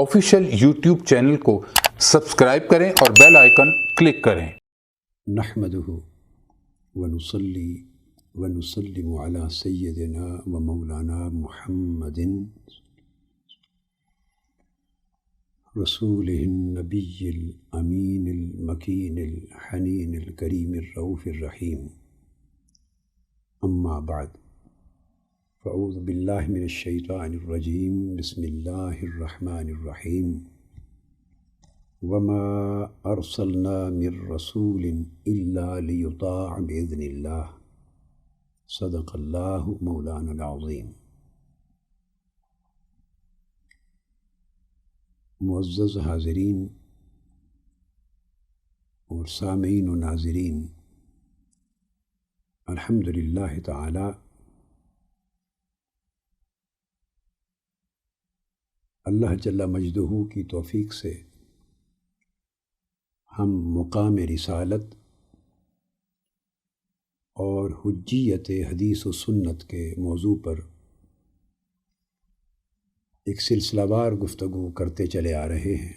Official YouTube channel کو subscribe کریں اور بیل آئیکن کلک کریں۔ نحمدہ ونصلی ونسلم علی سیدنا و مولانا محمد رسولہ النبی الامین المکین الحنین الکریم الرؤوف الرحیم، اما بعد فاعوذ باللہ من الشیطان الرجیم، بسم اللہ الرحمن الرحیم۔ وما ارسلنا من رسول الا لیطاع باذن اللہ، صدق اللہ مولانا العظیم۔ معزز حاضرین اور سامعین و ناظرین، الحمدللہ تعالی اللہ جل مجدہ کی توفیق سے ہم مقام رسالت اور حجیت حدیث و سنت کے موضوع پر ایک سلسلہ وار گفتگو کرتے چلے آ رہے ہیں،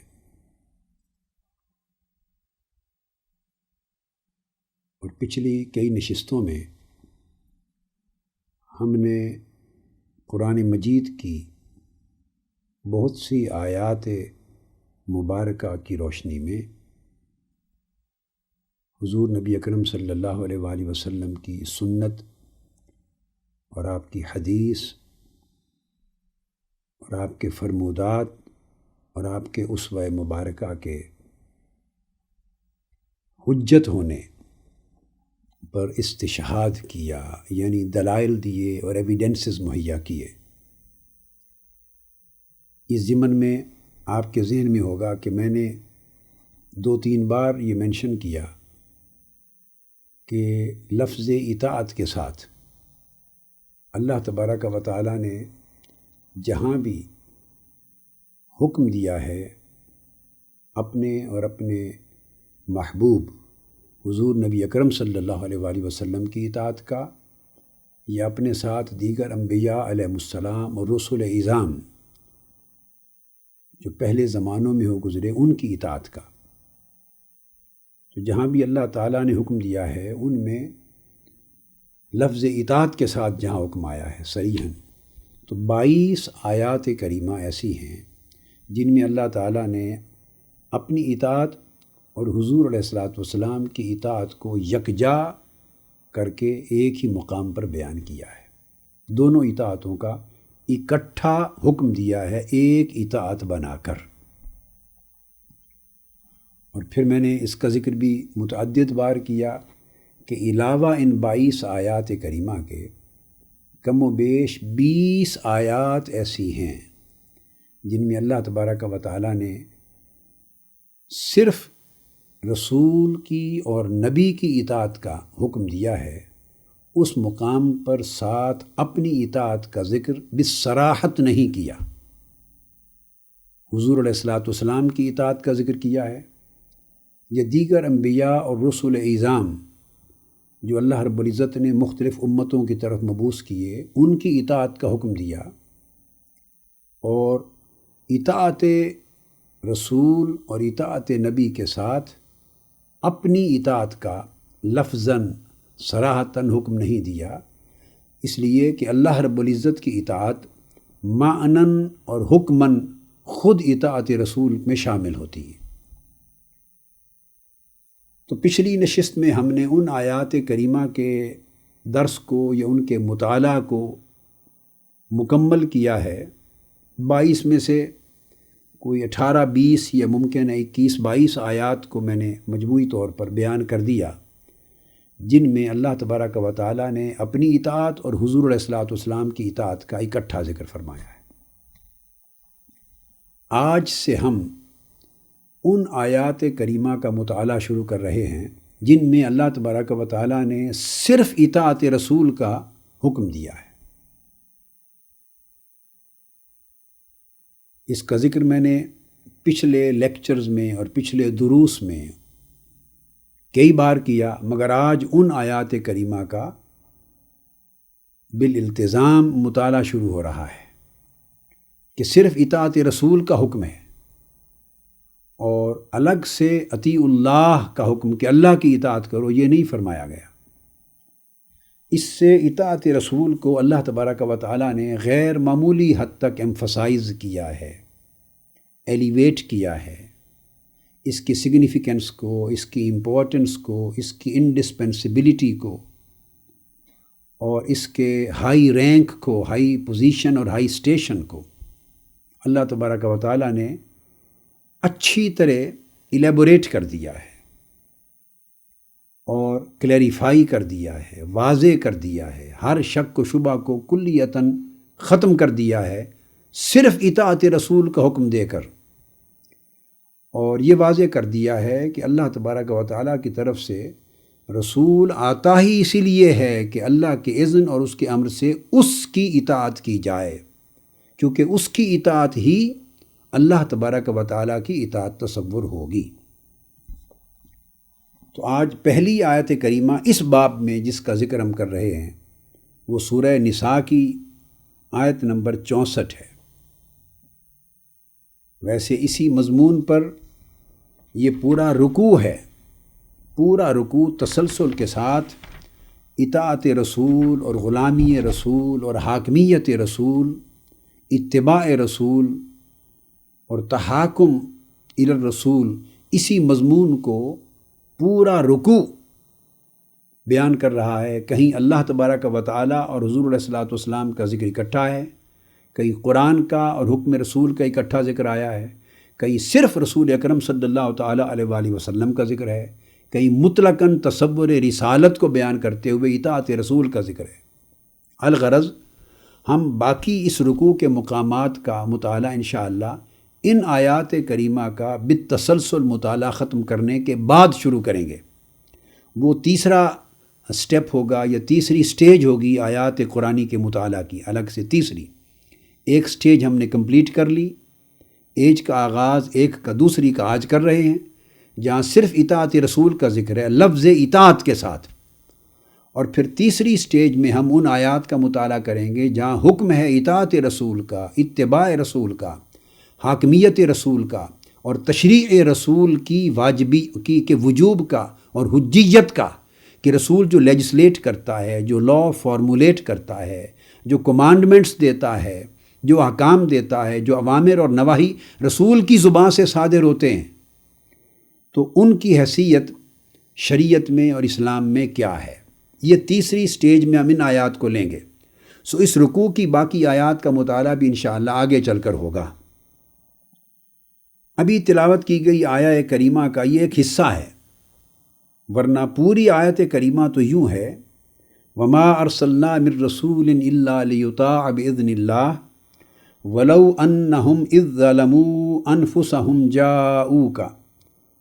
اور پچھلی کئی نشستوں میں ہم نے قرآن مجید کی بہت سی آیات مبارکہ کی روشنی میں حضور نبی اکرم صلی اللہ علیہ وآلہ وسلم کی سنت اور آپ کی حدیث اور آپ کے فرمودات اور آپ کے اسوہ مبارکہ کے حجت ہونے پر استشہاد کیا، یعنی دلائل دیے اور ایویڈنسز مہیا کیے۔ اس ضمن میں آپ کے ذہن میں ہوگا کہ میں نے 2-3 بار یہ مینشن کیا کہ لفظ اطاعت کے ساتھ اللہ تبارک و تعالی نے جہاں بھی حکم دیا ہے اپنے اور اپنے محبوب حضور نبی اکرم صلی اللہ علیہ وآلہ وسلم کی اطاعت کا، یا اپنے ساتھ دیگر انبیاء علیہ السلام اور رسول اعظام جو پہلے زمانوں میں ہو گزرے ان کی اطاعت کا، تو جہاں بھی اللہ تعالیٰ نے حکم دیا ہے ان میں لفظ اطاعت کے ساتھ جہاں حکم آیا ہے صریحاً، تو 22 آیات کریمہ ایسی ہیں جن میں اللہ تعالیٰ نے اپنی اطاعت اور حضور علیہ الصلوۃ والسلام کی اطاعت کو یکجا کر کے ایک ہی مقام پر بیان کیا ہے، دونوں اطاعتوں کا اکٹھا حکم دیا ہے ایک اطاعت بنا کر۔ اور پھر میں نے اس کا ذکر بھی متعدد بار کیا کہ علاوہ ان 22 آیات کریمہ کے کم و بیش 20 آیات ایسی ہیں جن میں اللہ تبارک و تعالی نے صرف رسول کی اور نبی کی اطاعت کا حکم دیا ہے، اس مقام پر ساتھ اپنی اطاعت کا ذکر بصراحت نہیں کیا۔ حضور علیہ الصلوۃ والسلام کی اطاعت کا ذکر کیا ہے، یا دیگر انبیاء اور رسول اعظام جو اللہ رب العزت نے مختلف امتوں کی طرف مبعوث کیے ان کی اطاعت کا حکم دیا، اور اطاعت رسول اور اطاعت نبی کے ساتھ اپنی اطاعت کا لفظاً صراحتاً حکم نہیں دیا، اس لیے کہ اللہ رب العزت کی اطاعت معناً اور حکماً خود اطاعت رسول میں شامل ہوتی ہے۔ تو پچھلی نشست میں ہم نے ان آیات کریمہ کے درس کو یا ان کے مطالعہ کو مکمل کیا ہے۔ 22 میں سے کوئی 18-20 یا ممکن ہے 21-22 آیات کو میں نے مجموعی طور پر بیان کر دیا، جن میں اللہ تبارک و تعالی نے اپنی اطاعت اور حضور علیہ الصلوۃ والسلام کی اطاعت کا اکٹھا ذکر فرمایا ہے۔ آج سے ہم ان آیات کریمہ کا مطالعہ شروع کر رہے ہیں جن میں اللہ تبارک و تعالی نے صرف اطاعت رسول کا حکم دیا ہے۔ اس کا ذکر میں نے پچھلے لیکچرز میں اور پچھلے دروس میں کئی بار کیا، مگر آج ان آیات کریمہ کا بالالتزام مطالعہ شروع ہو رہا ہے کہ صرف اطاعت رسول کا حکم ہے، اور الگ سے اطیع اللہ کا حکم کہ اللہ کی اطاعت کرو یہ نہیں فرمایا گیا۔ اس سے اطاعت رسول کو اللہ تبارک و تعالیٰ نے غیر معمولی حد تک ایمفسائز کیا ہے، ایلیویٹ کیا ہے، اس کی سگنیفیکنس کو، اس کی امپورٹنس کو، اس کی انڈسپینسبلٹی کو اور اس کے ہائی رینک کو، ہائی پوزیشن اور ہائی اسٹیشن کو اللہ تبارک و تعالیٰ نے اچھی طرح ایلیبوریٹ کر دیا ہے اور کلیریفائی کر دیا ہے، واضح کر دیا ہے، ہر شک و شبہ کو کلیتاً ختم کر دیا ہے صرف اطاعت رسول کا حکم دے کر، اور یہ واضح کر دیا ہے کہ اللہ تبارک و تعالیٰ کی طرف سے رسول آتا ہی اسی لیے ہے کہ اللہ کے اذن اور اس کے امر سے اس کی اطاعت کی جائے، کیونکہ اس کی اطاعت ہی اللہ تبارک و تعالیٰ کی اطاعت تصور ہوگی۔ تو آج پہلی آیت کریمہ اس باب میں جس کا ذکر ہم کر رہے ہیں وہ سورہ نساء کی آیت نمبر 64 ہے۔ ویسے اسی مضمون پر یہ پورا رکوع ہے، پورا رکوع تسلسل کے ساتھ اطاعت رسول اور غلامی رسول اور حاکمیت رسول، اتباع رسول اور تحاکم الی الرسول، اسی مضمون کو پورا رکوع بیان کر رہا ہے۔ کہیں اللہ تبارک و تعالیٰ اور حضور علیہ الصلوۃ والسلام کا ذکر اکٹھا ہے، کہیں قرآن کا اور حکم رسول کا اکٹھا ذکر آیا ہے، کہیں صرف رسول اکرم صلی اللہ تعالیٰ علیہ وآلہ وسلم کا ذکر ہے، کہیں مطلقاً تصور رسالت کو بیان کرتے ہوئے اطاعت رسول کا ذکر ہے۔ الغرض ہم باقی اس رکوع کے مقامات کا مطالعہ انشاءاللہ ان آیات کریمہ کا بالتسلسل مطالعہ ختم کرنے کے بعد شروع کریں گے۔ وہ تیسرا سٹیپ ہوگا یا تیسری سٹیج ہوگی آیات قرآنی کے مطالعہ کی، الگ سے تیسری۔ ایک سٹیج ہم نے کمپلیٹ کر لی، ایج کا آغاز ایک کا دوسری کا آج کر رہے ہیں، جہاں صرف اطاعت رسول کا ذکر ہے لفظ اطاعت کے ساتھ، اور پھر تیسری سٹیج میں ہم ان آیات کا مطالعہ کریں گے جہاں حکم ہے اطاعت رسول کا، اتباع رسول کا، حاکمیت رسول کا اور تشریع رسول کی واجبی کے وجوب کا اور حجیت کا، کہ رسول جو لیجسلیٹ کرتا ہے، جو لا فارمولیٹ کرتا ہے، جو کمانڈمنٹس دیتا ہے، جو احکام دیتا ہے، جو اوامر اور نواہی رسول کی زبان سے صادر ہوتے ہیں، تو ان کی حیثیت شریعت میں اور اسلام میں کیا ہے، یہ تیسری سٹیج میں ہم ان آیات کو لیں گے۔ سو اس رکوع کی باقی آیات کا مطالعہ بھی انشاءاللہ آگے چل کر ہوگا۔ ابھی تلاوت کی گئی آیہ کریمہ کا یہ ایک حصہ ہے، ورنہ پوری آیت کریمہ تو یوں ہے، وَمَا أَرْسَلْنَا مِن رَّسُولٍ إِلَّا لِيُطَاعَ بِإِذْنِ اللَّهِ وَلَوْ أَنَّهُمْ إِذْ ظَلَمُوا أَنفُسَهُمْ جَاءُوكَ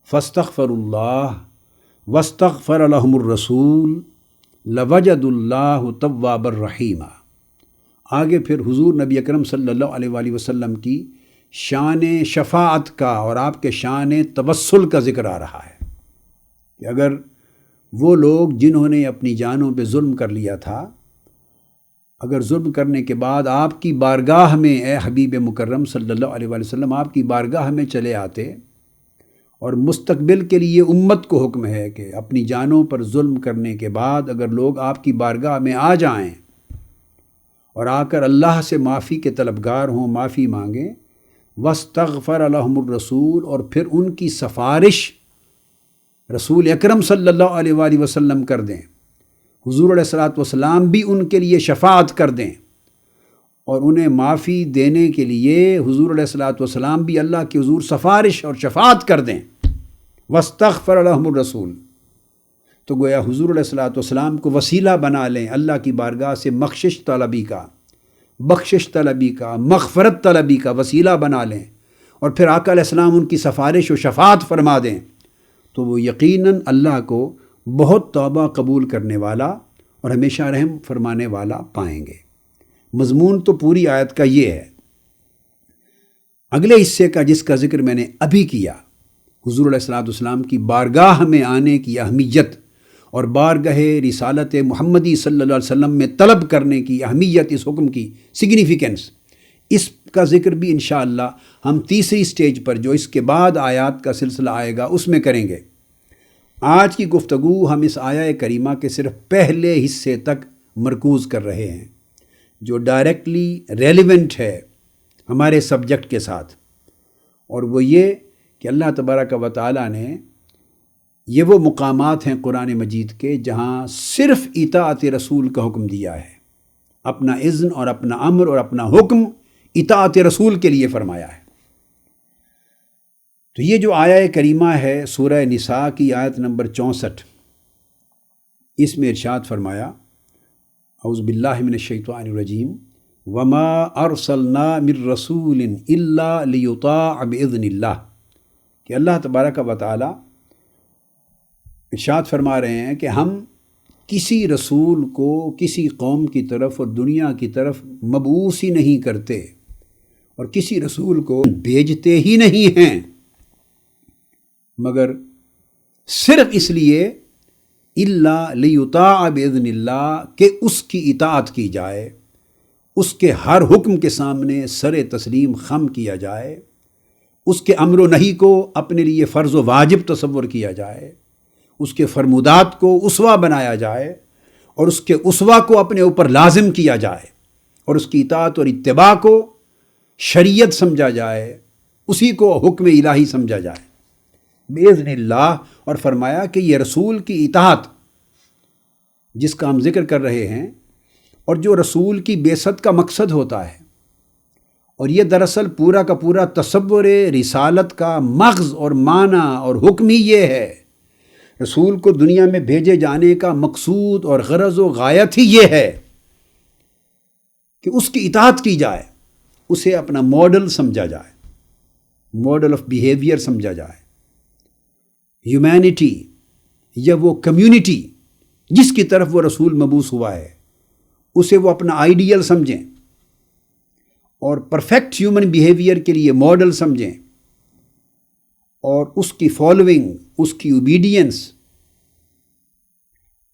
فَاسْتَغْفَرُوا اللَّهَ وَاسْتَغْفَرَ لَهُمُ الرَّسُولُ لَوَجَدُوا اللَّهَ تَوَّابًا رَّحِيمًا۔ آگے پھر حضور نبی اکرم صلی اللہ علیہ وآلہ وسلم کی شان شفاعت کا اور آپ کے شان توسل کا ذکر آ رہا ہے کہ اگر وہ لوگ جنہوں نے اپنی جانوں پہ ظلم کر لیا تھا، اگر ظلم کرنے کے بعد آپ کی بارگاہ میں اے حبیب مکرم صلی اللہ علیہ وآلہ وسلم آپ کی بارگاہ میں چلے آتے، اور مستقبل کے لیے امت کو حکم ہے کہ اپنی جانوں پر ظلم کرنے کے بعد اگر لوگ آپ کی بارگاہ میں آ جائیں اور آ کر اللہ سے معافی کے طلبگار ہوں، معافی مانگیں، وَاسْتَغْفَرَ لَهُمُ الرَّسُولُ، اور پھر ان کی سفارش رسول اکرم صلی اللہ علیہ وآلہ وسلم کر دیں، حضور علیہ الصلوۃ والسلام بھی ان کے لیے شفاعت کر دیں، اور انہیں معافی دینے کے لیے حضور علیہ الصلوۃ والسلام بھی اللہ کے حضور سفارش اور شفاعت کر دیں، وَاسْتَغْفَرَ لَهُمُ الرَّسُولُ، تو گویا حضور علیہ الصلوۃ والسلام کو وسیلہ بنا لیں اللہ کی بارگاہ سے بخشش طلبی کا، مغفرت طلبی کا وسیلہ بنا لیں، اور پھر آقا علیہ السلام ان کی سفارش و شفاعت فرما دیں، تو وہ یقیناً اللہ کو بہت توبہ قبول کرنے والا اور ہمیشہ رحم فرمانے والا پائیں گے۔ مضمون تو پوری آیت کا یہ ہے۔ اگلے حصے کا جس کا ذکر میں نے ابھی کیا، حضور علیہ الصلوۃ والسلام کی بارگاہ میں آنے کی اہمیت اور بارگاہ رسالت محمدی صلی اللہ علیہ وسلم میں طلب کرنے کی اہمیت، اس حکم کی سگنیفیکنس، اس کا ذکر بھی انشاءاللہ ہم تیسری سٹیج پر جو اس کے بعد آیات کا سلسلہ آئے گا اس میں کریں گے۔ آج کی گفتگو ہم اس آیہ کریمہ کے صرف پہلے حصے تک مرکوز کر رہے ہیں جو ڈائریکٹلی ریلیونٹ ہے ہمارے سبجیکٹ کے ساتھ، اور وہ یہ کہ اللہ تبارک و تعالیٰ نے یہ وہ مقامات ہیں قرآن مجید کے جہاں صرف اطاعت رسول کا حکم دیا ہے، اپنا اذن اور اپنا امر اور اپنا حکم اطاعت رسول کے لیے فرمایا ہے۔ تو یہ جو آیہ کریمہ ہے سورہ نساء کی آیت نمبر 64، اس میں ارشاد فرمایا اعوذ باللہ من الشیطان الرجیم وما ارسلنا من رسول الا لیطاع باذن اللہ، کہ اللہ تبارک و تعالی ارشاد فرما رہے ہیں کہ ہم کسی رسول کو کسی قوم کی طرف اور دنیا کی طرف مبعوث ہی نہیں کرتے اور کسی رسول کو بھیجتے ہی نہیں ہیں مگر صرف اس لیے الا لیطاع باذن اللہ کہ اس کی اطاعت کی جائے، اس کے ہر حکم کے سامنے سر تسلیم خم کیا جائے، اس کے امر و نہی کو اپنے لیے فرض و واجب تصور کیا جائے، اس کے فرمودات کو اسوہ بنایا جائے اور اس کے اسوہ کو اپنے اوپر لازم کیا جائے اور اس کی اطاعت اور اتباع کو شریعت سمجھا جائے، اسی کو حکم الہی سمجھا جائے باذن اللہ۔ اور فرمایا کہ یہ رسول کی اطاعت جس کا ہم ذکر کر رہے ہیں اور جو رسول کی بعثت کا مقصد ہوتا ہے، اور یہ دراصل پورا کا پورا تصور رسالت کا مغز اور معنی اور حکم ہی یہ ہے، رسول کو دنیا میں بھیجے جانے کا مقصود اور غرض و غایت ہی یہ ہے کہ اس کی اطاعت کی جائے، اسے اپنا ماڈل سمجھا جائے، ماڈل آف بیہیویئر سمجھا جائے، ہیومینٹی یا وہ کمیونٹی جس کی طرف وہ رسول مبعوث ہوا ہے اسے وہ اپنا آئیڈیل سمجھیں اور پرفیکٹ ہیومن بیہیویئر کے لیے ماڈل سمجھیں اور اس کی فالوئنگ، اس کی اوبیڈینس،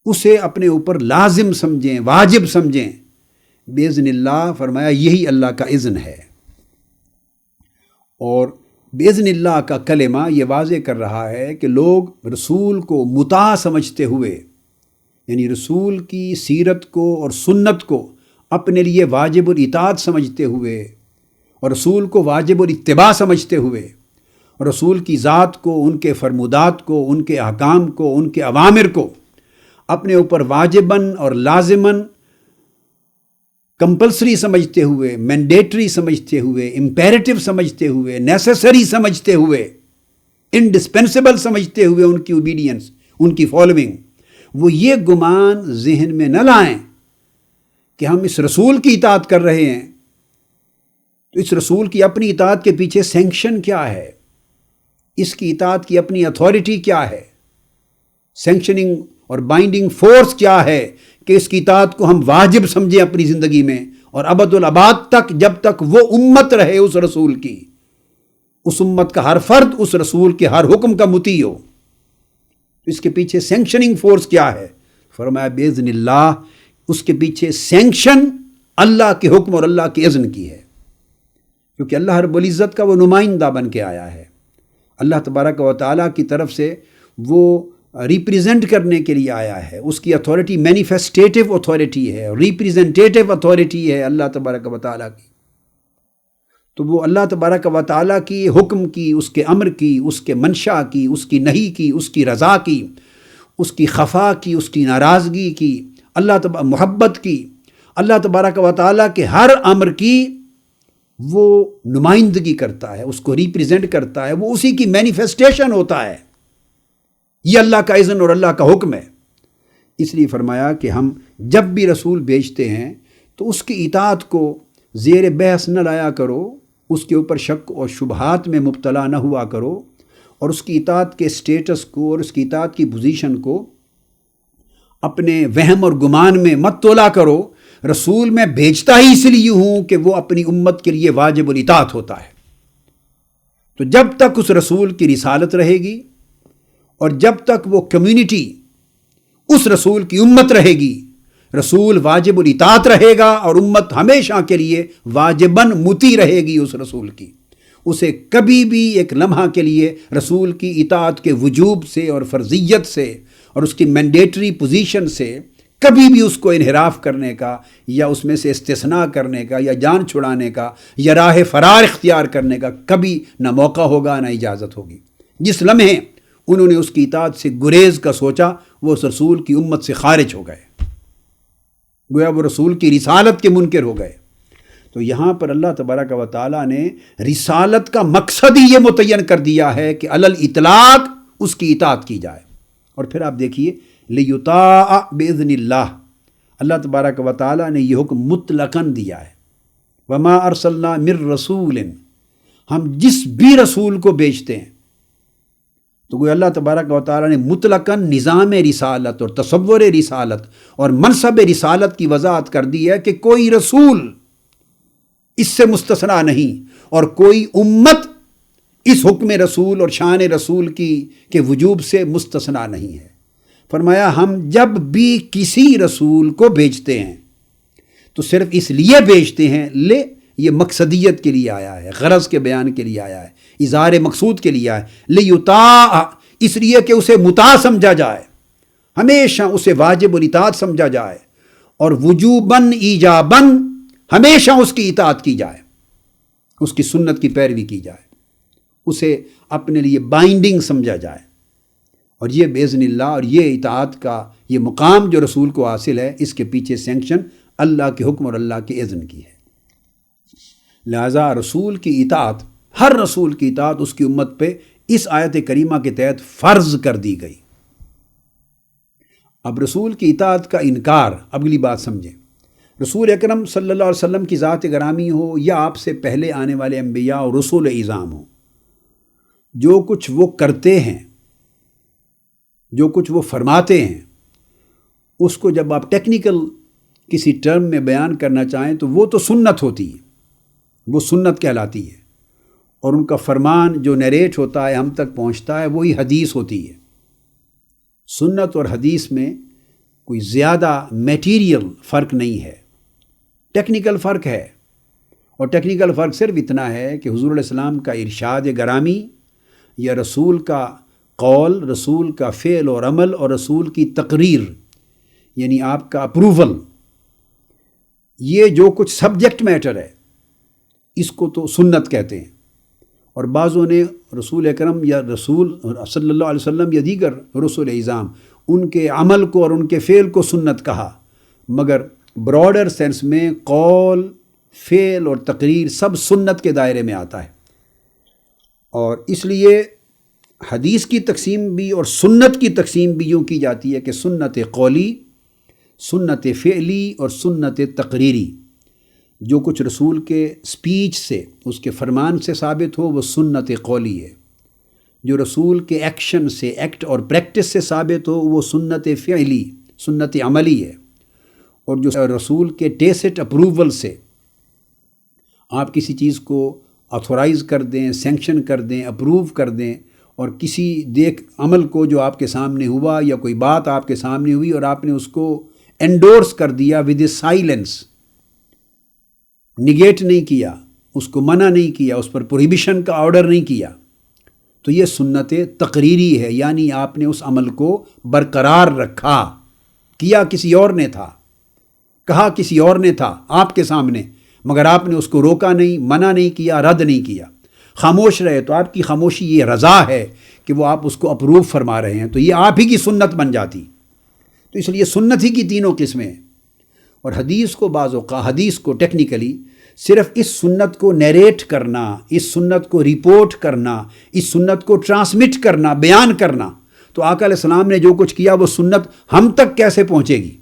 اسے اپنے اوپر لازم سمجھیں، واجب سمجھیں باذن اللہ۔ فرمایا یہی اللہ کا اذن ہے، اور باذن اللہ کا کلمہ یہ واضح کر رہا ہے کہ لوگ رسول کو مطاع سمجھتے ہوئے، یعنی رسول کی سیرت کو اور سنت کو اپنے لیے واجب الاطاعت سمجھتے ہوئے اور رسول کو واجب الاتباع سمجھتے ہوئے اور رسول کی ذات کو، ان کے فرمودات کو، ان کے احکام کو، ان کے اوامر کو اپنے اوپر واجباً اور لازماً کمپلسری سمجھتے ہوئے، مینڈیٹری سمجھتے ہوئے، امپیریٹو سمجھتے ہوئے، نیسیسری سمجھتے ہوئے، انڈسپینسیبل سمجھتے ہوئے ان کی اوبیڈینس، ان کی فالوئنگ، وہ یہ گمان ذہن میں نہ لائیں کہ ہم اس رسول کی اطاعت کر رہے ہیں تو اس رسول کی اپنی اطاعت کے پیچھے سینکشن کیا ہے، اس کی اطاعت کی اپنی اتھارٹی کیا ہے، سینکشننگ اور بائنڈنگ فورس کیا ہے کہ اس کی اطاعت کو ہم واجب سمجھیں اپنی زندگی میں اور ابد الآباد تک جب تک وہ امت رہے اس رسول کی، اس امت کا ہر فرد اس رسول کے ہر حکم کا مطیع ہو۔ اس کے پیچھے سینکشننگ فورس کیا ہے؟ فرمایا باذن اللہ، اس کے پیچھے سینکشن اللہ کے حکم اور اللہ کے اذن کی ہے، کیونکہ اللہ رب العزت کا وہ نمائندہ بن کے آیا ہے، اللہ تبارک و تعالیٰ کی طرف سے وہ ریپریزنٹ کرنے کے لیے آیا ہے، اس کی اتھارٹی مینیفیسٹیٹو اتھارٹی ہے، ریپریزنٹیٹو اتھارٹی ہے اللہ تبارک و تعالیٰ کی۔ تو وہ اللہ تبارک و تعالیٰ کی حکم کی، اس کے امر کی، اس کے منشا کی، اس کی نہی کی، اس کی رضا کی، اس کی خفا کی، اس کی ناراضگی کی، محبت کی، اللہ تبارک و تعالیٰ کے ہر امر کی وہ نمائندگی کرتا ہے، اس کو ریپریزنٹ کرتا ہے، وہ اسی کی مینیفیسٹیشن ہوتا ہے۔ یہ اللہ کا اذن اور اللہ کا حکم ہے۔ اس لیے فرمایا کہ ہم جب بھی رسول بھیجتے ہیں تو اس کی اطاعت کو زیر بحث نہ لایا کرو، اس کے اوپر شک اور شبہات میں مبتلا نہ ہوا کرو، اور اس کی اطاعت کے سٹیٹس کو اور اس کی اطاعت کی پوزیشن کو اپنے وہم اور گمان میں مت تولا کرو۔ رسول میں بھیجتا ہی اس لیے ہوں کہ وہ اپنی امت کے لیے واجب الاطاعت ہوتا ہے۔ تو جب تک اس رسول کی رسالت رہے گی اور جب تک وہ کمیونٹی اس رسول کی امت رہے گی، رسول واجب الاطاعت رہے گا اور امت ہمیشہ کے لیے واجباً مطیع رہے گی اس رسول کی. اسے کبھی بھی ایک لمحہ کے لیے رسول کی اطاعت کے وجوب سے اور فرضیت سے اور اس کی مینڈیٹری پوزیشن سے کبھی بھی اس کو انحراف کرنے کا یا اس میں سے استثناء کرنے کا یا جان چھڑانے کا یا راہ فرار اختیار کرنے کا کبھی نہ موقع ہوگا نہ اجازت ہوگی. جس لمحے انہوں نے اس کی اطاعت سے گریز کا سوچا وہ اس رسول کی امت سے خارج ہو گئے، گویا وہ رسول کی رسالت کے منکر ہو گئے. تو یہاں پر اللہ تبارک و تعالیٰ نے رسالت کا مقصد ہی یہ متعین کر دیا ہے کہ علی الاطلاق اس کی اطاعت کی جائے. اور پھر آپ دیکھیے لیطاع باذن اللہ، اللہ تبارک و تعالیٰ نے یہ حکم مطلقاً دیا ہے. وما ارسلنا من رسول، ہم جس بھی رسول کو بھیجتے ہیں تو گویا اللہ تبارک و تعالیٰ نے مطلقاً نظام رسالت اور تصور رسالت اور منصب رسالت کی وضاحت کر دی ہے کہ کوئی رسول اس سے مستثنیٰ نہیں اور کوئی امت اس حکم رسول اور شان رسول کے وجوب سے مستثنیٰ نہیں ہے. فرمایا ہم جب بھی کسی رسول کو بھیجتے ہیں تو صرف اس لیے بھیجتے ہیں، یہ مقصدیت کے لیے آیا ہے، غرض کے بیان کے لیے آیا ہے، اظہار مقصود کے لیے آیا ہے. لیطاع، اس لیے کہ اسے مطاع سمجھا جائے، ہمیشہ اسے واجب الاطاعت سمجھا جائے، اور وجوباً ایجاباً ہمیشہ اس کی اطاعت کی جائے، اس کی سنت کی پیروی کی جائے، اسے اپنے لیے بائنڈنگ سمجھا جائے. اور یہ باذن اللہ اور یہ اطاعت کا یہ مقام جو رسول کو حاصل ہے، اس کے پیچھے سینکشن اللہ کے حکم اور اللہ کے اذن کی ہے. لہذا رسول کی اطاعت، ہر رسول کی اطاعت اس کی امت پہ اس آیت کریمہ کے تحت فرض کر دی گئی. اب رسول کی اطاعت کا انکار، اگلی بات سمجھیں. رسول اکرم صلی اللہ علیہ وسلم کی ذات گرامی ہو یا آپ سے پہلے آنے والے انبیاء اور رسول اعظام ہوں، جو کچھ وہ کرتے ہیں، جو کچھ وہ فرماتے ہیں، اس کو جب آپ ٹیکنیکل کسی ٹرم میں بیان کرنا چاہیں تو وہ تو سنت ہوتی ہے، وہ سنت کہلاتی ہے. اور ان کا فرمان جو نیریٹ ہوتا ہے، ہم تک پہنچتا ہے، وہی حدیث ہوتی ہے. سنت اور حدیث میں کوئی زیادہ میٹیریل فرق نہیں ہے، ٹیکنیکل فرق ہے. اور ٹیکنیکل فرق صرف اتنا ہے کہ حضور علیہ السلام کا ارشاد گرامی یا رسول کا قول، رسول کا فعل اور عمل اور رسول کی تقریر، یعنی آپ کا اپروول، یہ جو کچھ سبجیکٹ میٹر ہے اس کو تو سنت کہتے ہیں. اور بعضوں نے رسول اکرم یا رسول صلی اللہ علیہ وسلم یا دیگر رسول اعظام، ان کے عمل کو اور ان کے فعل کو سنت کہا، مگر براڈر سینس میں قول، فعل اور تقریر سب سنت کے دائرے میں آتا ہے. اور اس لیے حدیث کی تقسیم بھی اور سنت کی تقسیم بھی یوں کی جاتی ہے کہ سنت قولی، سنت فعلی اور سنت تقریری. جو کچھ رسول کے سپیچ سے، اس کے فرمان سے ثابت ہو وہ سنت قولی ہے. جو رسول کے ایکشن سے، ایکٹ اور پریکٹس سے ثابت ہو وہ سنت فعلی، سنت عملی ہے. اور جو رسول کے ٹیسٹ اپروول سے آپ کسی چیز کو آتھورائز کر دیں، سینکشن کر دیں، اپروو کر دیں، اور کسی عمل کو جو آپ کے سامنے ہوا یا کوئی بات آپ کے سامنے ہوئی اور آپ نے اس کو انڈورس کر دیا ود اے سائلنس، نگیٹ نہیں کیا، اس کو منع نہیں کیا، اس پر پروہیبیشن کا آرڈر نہیں کیا، تو یہ سنت تقریری ہے. یعنی آپ نے اس عمل کو برقرار رکھا، کیا کسی اور نے تھا، کہا کسی اور نے تھا آپ کے سامنے، مگر آپ نے اس کو روکا نہیں، منع نہیں کیا، رد نہیں کیا، خاموش رہے. تو آپ کی خاموشی یہ رضا ہے کہ وہ آپ اس کو اپروو فرما رہے ہیں، تو یہ آپ ہی کی سنت بن جاتی. تو اس لیے سنت ہی کی تینوں قسمیں ہیں. اور حدیث کو بعض اوقات، حدیث کو ٹیکنیکلی صرف اس سنت کو نیریٹ کرنا، اس سنت کو رپورٹ کرنا، اس سنت کو ٹرانسمٹ کرنا، بیان کرنا. تو آقا علیہ السلام نے جو کچھ کیا وہ سنت ہم تک کیسے پہنچے گی؟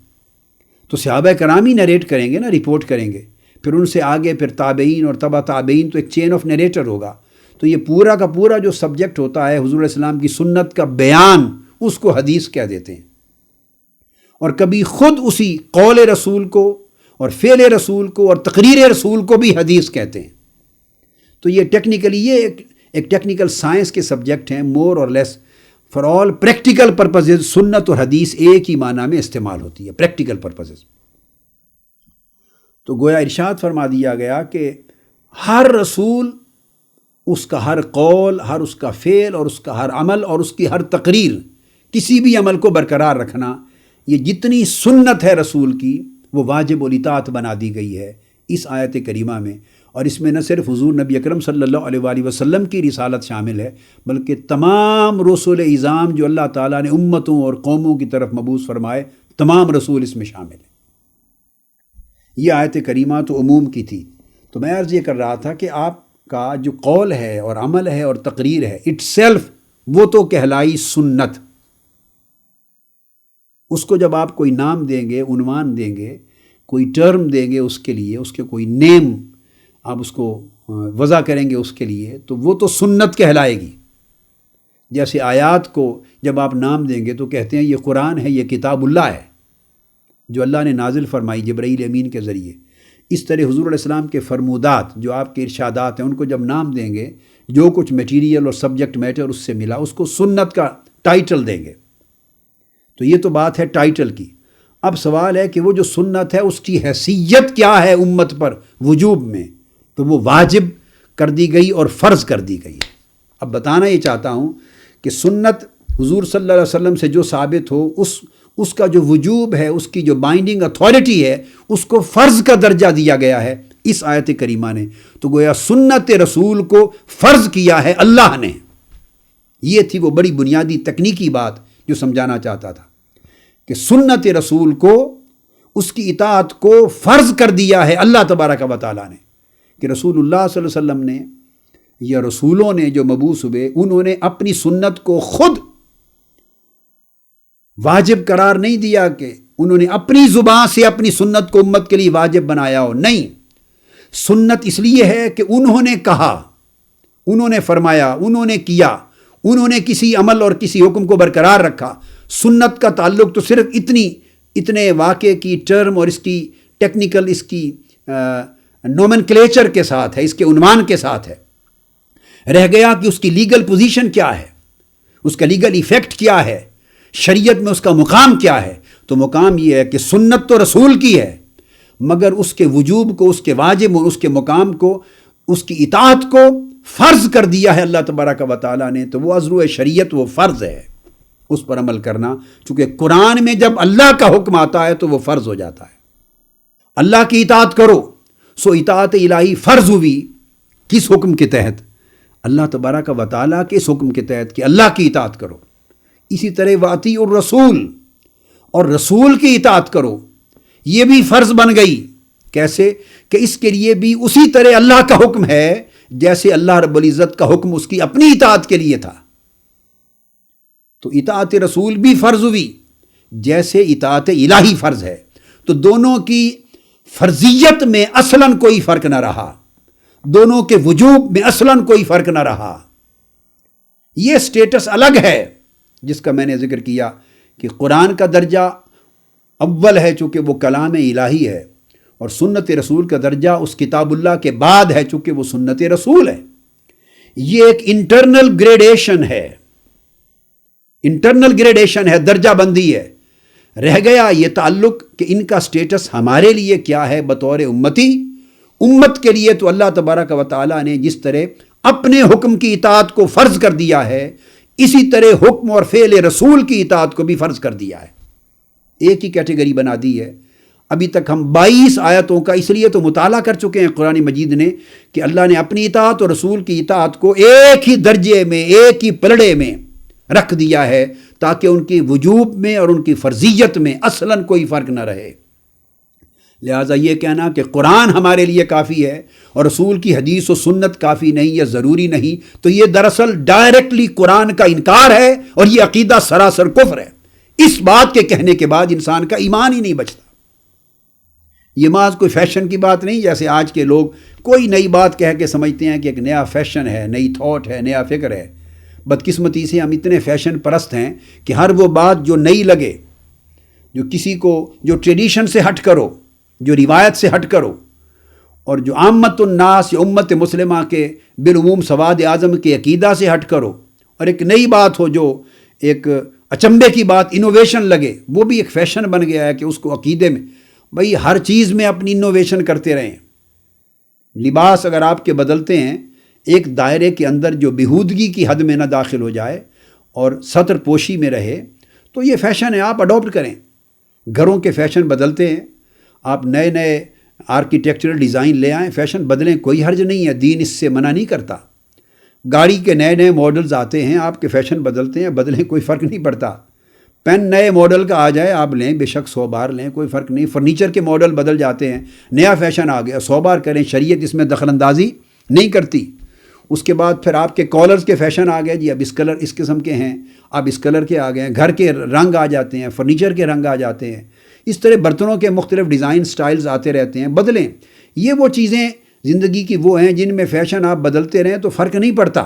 تو صحابہ کرام ہی نیریٹ کریں گے نا، رپورٹ کریں گے، پھر ان سے آگے پھر تابعین اور تبع تابعین، تو ایک چین آف نیریٹر ہوگا. تو یہ پورا کا پورا جو سبجیکٹ ہوتا ہے حضور علیہ السلام کی سنت کا بیان، اس کو حدیث کہہ دیتے ہیں. اور کبھی خود اسی قول رسول کو اور فعل رسول کو اور تقریر رسول کو بھی حدیث کہتے ہیں. تو یہ ٹیکنیکلی یہ ایک ٹیکنیکل سائنس کے سبجیکٹ ہیں. مور اور less for all practical purposes سنت اور حدیث ایک ہی معنی میں استعمال ہوتی ہے، پریکٹیکل پرپزز. تو گویا ارشاد فرما دیا گیا کہ ہر رسول، اس کا ہر قول، ہر اس کا فعل اور اس کا ہر عمل اور اس کی ہر تقریر، کسی بھی عمل کو برقرار رکھنا، یہ جتنی سنت ہے رسول کی وہ واجب الاطاعت بنا دی گئی ہے اس آیت کریمہ میں۔ اور اس میں نہ صرف حضور نبی اکرم صلی اللہ علیہ وآلہ وسلم کی رسالت شامل ہے، بلکہ تمام رسول اعظام جو اللہ تعالیٰ نے امتوں اور قوموں کی طرف مبعوث فرمائے، تمام رسول اس میں شامل ہیں۔ یہ آیت کریمہ تو عموم کی تھی۔ تو میں عرض یہ کر رہا تھا کہ آپ کا جو قول ہے اور عمل ہے اور تقریر ہے اٹ سیلف، وہ تو کہلائی سنت۔ اس کو جب آپ کوئی نام دیں گے، عنوان دیں گے، کوئی ٹرم دیں گے اس کے لیے، اس کے کوئی نیم آپ اس کو وضع کریں گے اس کے لیے، تو وہ تو سنت کہلائے گی۔ جیسے آیات کو جب آپ نام دیں گے تو کہتے ہیں یہ قرآن ہے، یہ کتاب اللہ ہے جو اللہ نے نازل فرمائی جبرائیل امین کے ذریعے۔ اس طرح حضور علیہ السلام کے فرمودات جو آپ کے ارشادات ہیں، ان کو جب نام دیں گے، جو کچھ میٹیریل اور سبجیکٹ میٹر اس سے ملا، اس کو سنت کا ٹائٹل دیں گے۔ تو یہ تو بات ہے ٹائٹل کی۔ اب سوال ہے کہ وہ جو سنت ہے اس کی حیثیت کیا ہے امت پر وجوب میں؟ تو وہ واجب کر دی گئی اور فرض کر دی گئی۔ اب بتانا یہ چاہتا ہوں کہ سنت حضور صلی اللہ علیہ وسلم سے جو ثابت ہو، اس کا جو وجوب ہے، اس کی جو بائنڈنگ اتھارٹی ہے، اس کو فرض کا درجہ دیا گیا ہے اس آیت کریمہ نے۔ تو گویا سنت رسول کو فرض کیا ہے اللہ نے۔ یہ تھی وہ بڑی بنیادی تکنیکی بات جو سمجھانا چاہتا تھا کہ سنت رسول کو، اس کی اطاعت کو فرض کر دیا ہے اللہ تبارک و تعالیٰ نے، کہ رسول اللہ صلی اللہ علیہ وسلم نے یا رسولوں نے جو مبعوث ہوئے، انہوں نے اپنی سنت کو خود واجب قرار نہیں دیا کہ انہوں نے اپنی زبان سے اپنی سنت کو امت کے لیے واجب بنایا ہو۔ نہیں، سنت اس لیے ہے کہ انہوں نے کہا، انہوں نے فرمایا، انہوں نے کیا، انہوں نے کسی عمل اور کسی حکم کو برقرار رکھا۔ سنت کا تعلق تو صرف اتنے واقعے کی ٹرم اور اس کی ٹیکنیکل، اس کی نومنکلیچر کے ساتھ ہے، اس کے عنوان کے ساتھ ہے۔ رہ گیا کہ اس کی لیگل پوزیشن کیا ہے، اس کا لیگل ایفیکٹ کیا ہے، شریعت میں اس کا مقام کیا ہے۔ تو مقام یہ ہے کہ سنت تو رسول کی ہے، مگر اس کے وجوب کو، اس کے واجب اور اس کے مقام کو، اس کی اطاعت کو فرض کر دیا ہے اللہ تبارک و تعالیٰ نے۔ تو وہ عذر شریعت، وہ فرض ہے اس پر عمل کرنا، چونکہ قرآن میں جب اللہ کا حکم آتا ہے تو وہ فرض ہو جاتا ہے۔ اللہ کی اطاعت کرو، سو اطاعت الہی فرض ہوئی۔ کس حکم کے تحت؟ اللہ تبارک و تعالیٰ کے اس حکم کے تحت کہ اللہ کی اطاعت کرو۔ اسی طرح واطیعوا الرسول، اور رسول کی اطاعت کرو، یہ بھی فرض بن گئی۔ کیسے؟ کہ اس کے لیے بھی اسی طرح اللہ کا حکم ہے جیسے اللہ رب العزت کا حکم اس کی اپنی اطاعت کے لیے تھا۔ تو اطاعت رسول بھی فرض ہوئی جیسے اطاعت الہی فرض ہے۔ تو دونوں کی فرضیت میں اصلاً کوئی فرق نہ رہا، دونوں کے وجوب میں اصلاً کوئی فرق نہ رہا۔ یہ سٹیٹس الگ ہے جس کا میں نے ذکر کیا کہ قرآن کا درجہ اول ہے چونکہ وہ کلام الہی ہے، اور سنت رسول کا درجہ اس کتاب اللہ کے بعد ہے چونکہ وہ سنت رسول ہے۔ یہ ایک انٹرنل گریڈیشن ہے، انٹرنل گریڈیشن ہے، درجہ بندی ہے۔ رہ گیا یہ تعلق کہ ان کا سٹیٹس ہمارے لیے کیا ہے بطور امتی۔ امت کے لیے تو اللہ تبارک و تعالیٰ نے جس طرح اپنے حکم کی اطاعت کو فرض کر دیا ہے، اسی طرح حکم اور فعل رسول کی اطاعت کو بھی فرض کر دیا ہے، ایک ہی کیٹیگری بنا دی ہے۔ ابھی تک ہم 22 آیتوں کا اس لیے تو مطالعہ کر چکے ہیں قرآن مجید نے کہ اللہ نے اپنی اطاعت اور رسول کی اطاعت کو ایک ہی درجے میں، ایک ہی پلڑے میں رکھ دیا ہے تاکہ ان کی وجوب میں اور ان کی فرضیت میں اصلاً کوئی فرق نہ رہے۔ لہٰذا یہ کہنا کہ قرآن ہمارے لیے کافی ہے اور رسول کی حدیث و سنت کافی نہیں یا ضروری نہیں، تو یہ دراصل ڈائریکٹلی قرآن کا انکار ہے اور یہ عقیدہ سراسر کفر ہے۔ اس بات کے کہنے کے بعد انسان کا ایمان ہی نہیں بچتا۔ یہ محض کوئی فیشن کی بات نہیں، جیسے آج کے لوگ کوئی نئی بات کہہ کے سمجھتے ہیں کہ ایک نیا فیشن ہے، نئی تھاٹ ہے، نیا فکر ہے۔ بدقسمتی سے ہم اتنے فیشن پرست ہیں کہ ہر وہ بات جو نئی لگے، جو کسی کو، جو ٹریڈیشن سے ہٹ کرو، جو روایت سے ہٹ کرو، اور جو عامت الناس یا امت مسلمہ کے بالعموم سواد اعظم کے عقیدہ سے ہٹ کرو، اور ایک نئی بات ہو جو ایک اچنبے کی بات، انوویشن لگے، وہ بھی ایک فیشن بن گیا ہے کہ اس کو عقیدے میں، بھئی ہر چیز میں اپنی انوویشن کرتے رہیں. لباس اگر آپ کے بدلتے ہیں ایک دائرے کے اندر جو بیہودگی کی حد میں نہ داخل ہو جائے اور سطر پوشی میں رہے تو یہ فیشن ہے, آپ اڈاپٹ کریں. گھروں کے فیشن بدلتے ہیں, آپ نئے نئے آرکیٹیکچرل ڈیزائن لے آئیں, فیشن بدلیں, کوئی حرج نہیں ہے, دین اس سے منع نہیں کرتا. گاڑی کے نئے نئے ماڈلز آتے ہیں, آپ کے فیشن بدلتے ہیں, بدلیں, کوئی فرق نہیں پڑتا. پین نئے ماڈل کا آ جائے آپ لیں, بے شک 100 بار لیں, کوئی فرق نہیں. فرنیچر کے ماڈل بدل جاتے ہیں, نیا فیشن آ گیا, 100 بار کریں, شریعت اس میں دخل اندازی نہیں کرتی. اس کے بعد پھر آپ کے کالرز کے فیشن آ گئے, جی اب اس کلر اس قسم کے ہیں, اب اس کلر کے آ گئے ہیں, گھر کے رنگ آ جاتے ہیں, فرنیچر کے رنگ آ جاتے ہیں, اس طرح برتنوں کے مختلف ڈیزائن سٹائلز آتے رہتے ہیں, بدلیں. یہ وہ چیزیں زندگی کی وہ ہیں جن میں فیشن آپ بدلتے رہیں تو فرق نہیں پڑتا,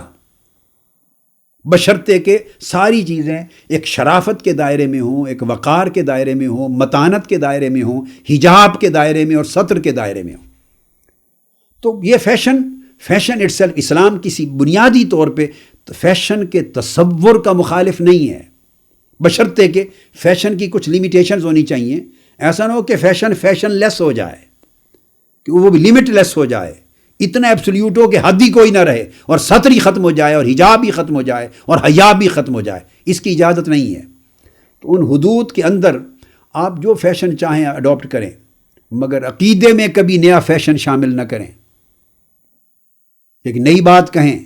بشرطے کہ ساری چیزیں ایک شرافت کے دائرے میں ہوں, ایک وقار کے دائرے میں ہوں, متانت کے دائرے میں ہوں, حجاب کے دائرے میں اور سطر کے دائرے میں ہوں. تو یہ فیشن اٹسیلف اسلام کسی بنیادی طور پہ فیشن کے تصور کا مخالف نہیں ہے, بشرطے کہ فیشن کی کچھ لیمیٹیشنز ہونی چاہیے. ایسا نہ ہو کہ فیشن لیس ہو جائے, کہ وہ بھی لمٹ لیس ہو جائے, اتنا ایبسلیوٹ ہو کہ حد ہی کوئی نہ رہے اور سطر ہی ختم ہو جائے اور حجاب ہی ختم ہو جائے اور حیا بھی ختم ہو جائے. اس کی اجازت نہیں ہے. تو ان حدود کے اندر آپ جو فیشن چاہیں اڈاپٹ کریں, مگر عقیدے میں کبھی نیا فیشن شامل نہ کریں. ایک نئی بات کہیں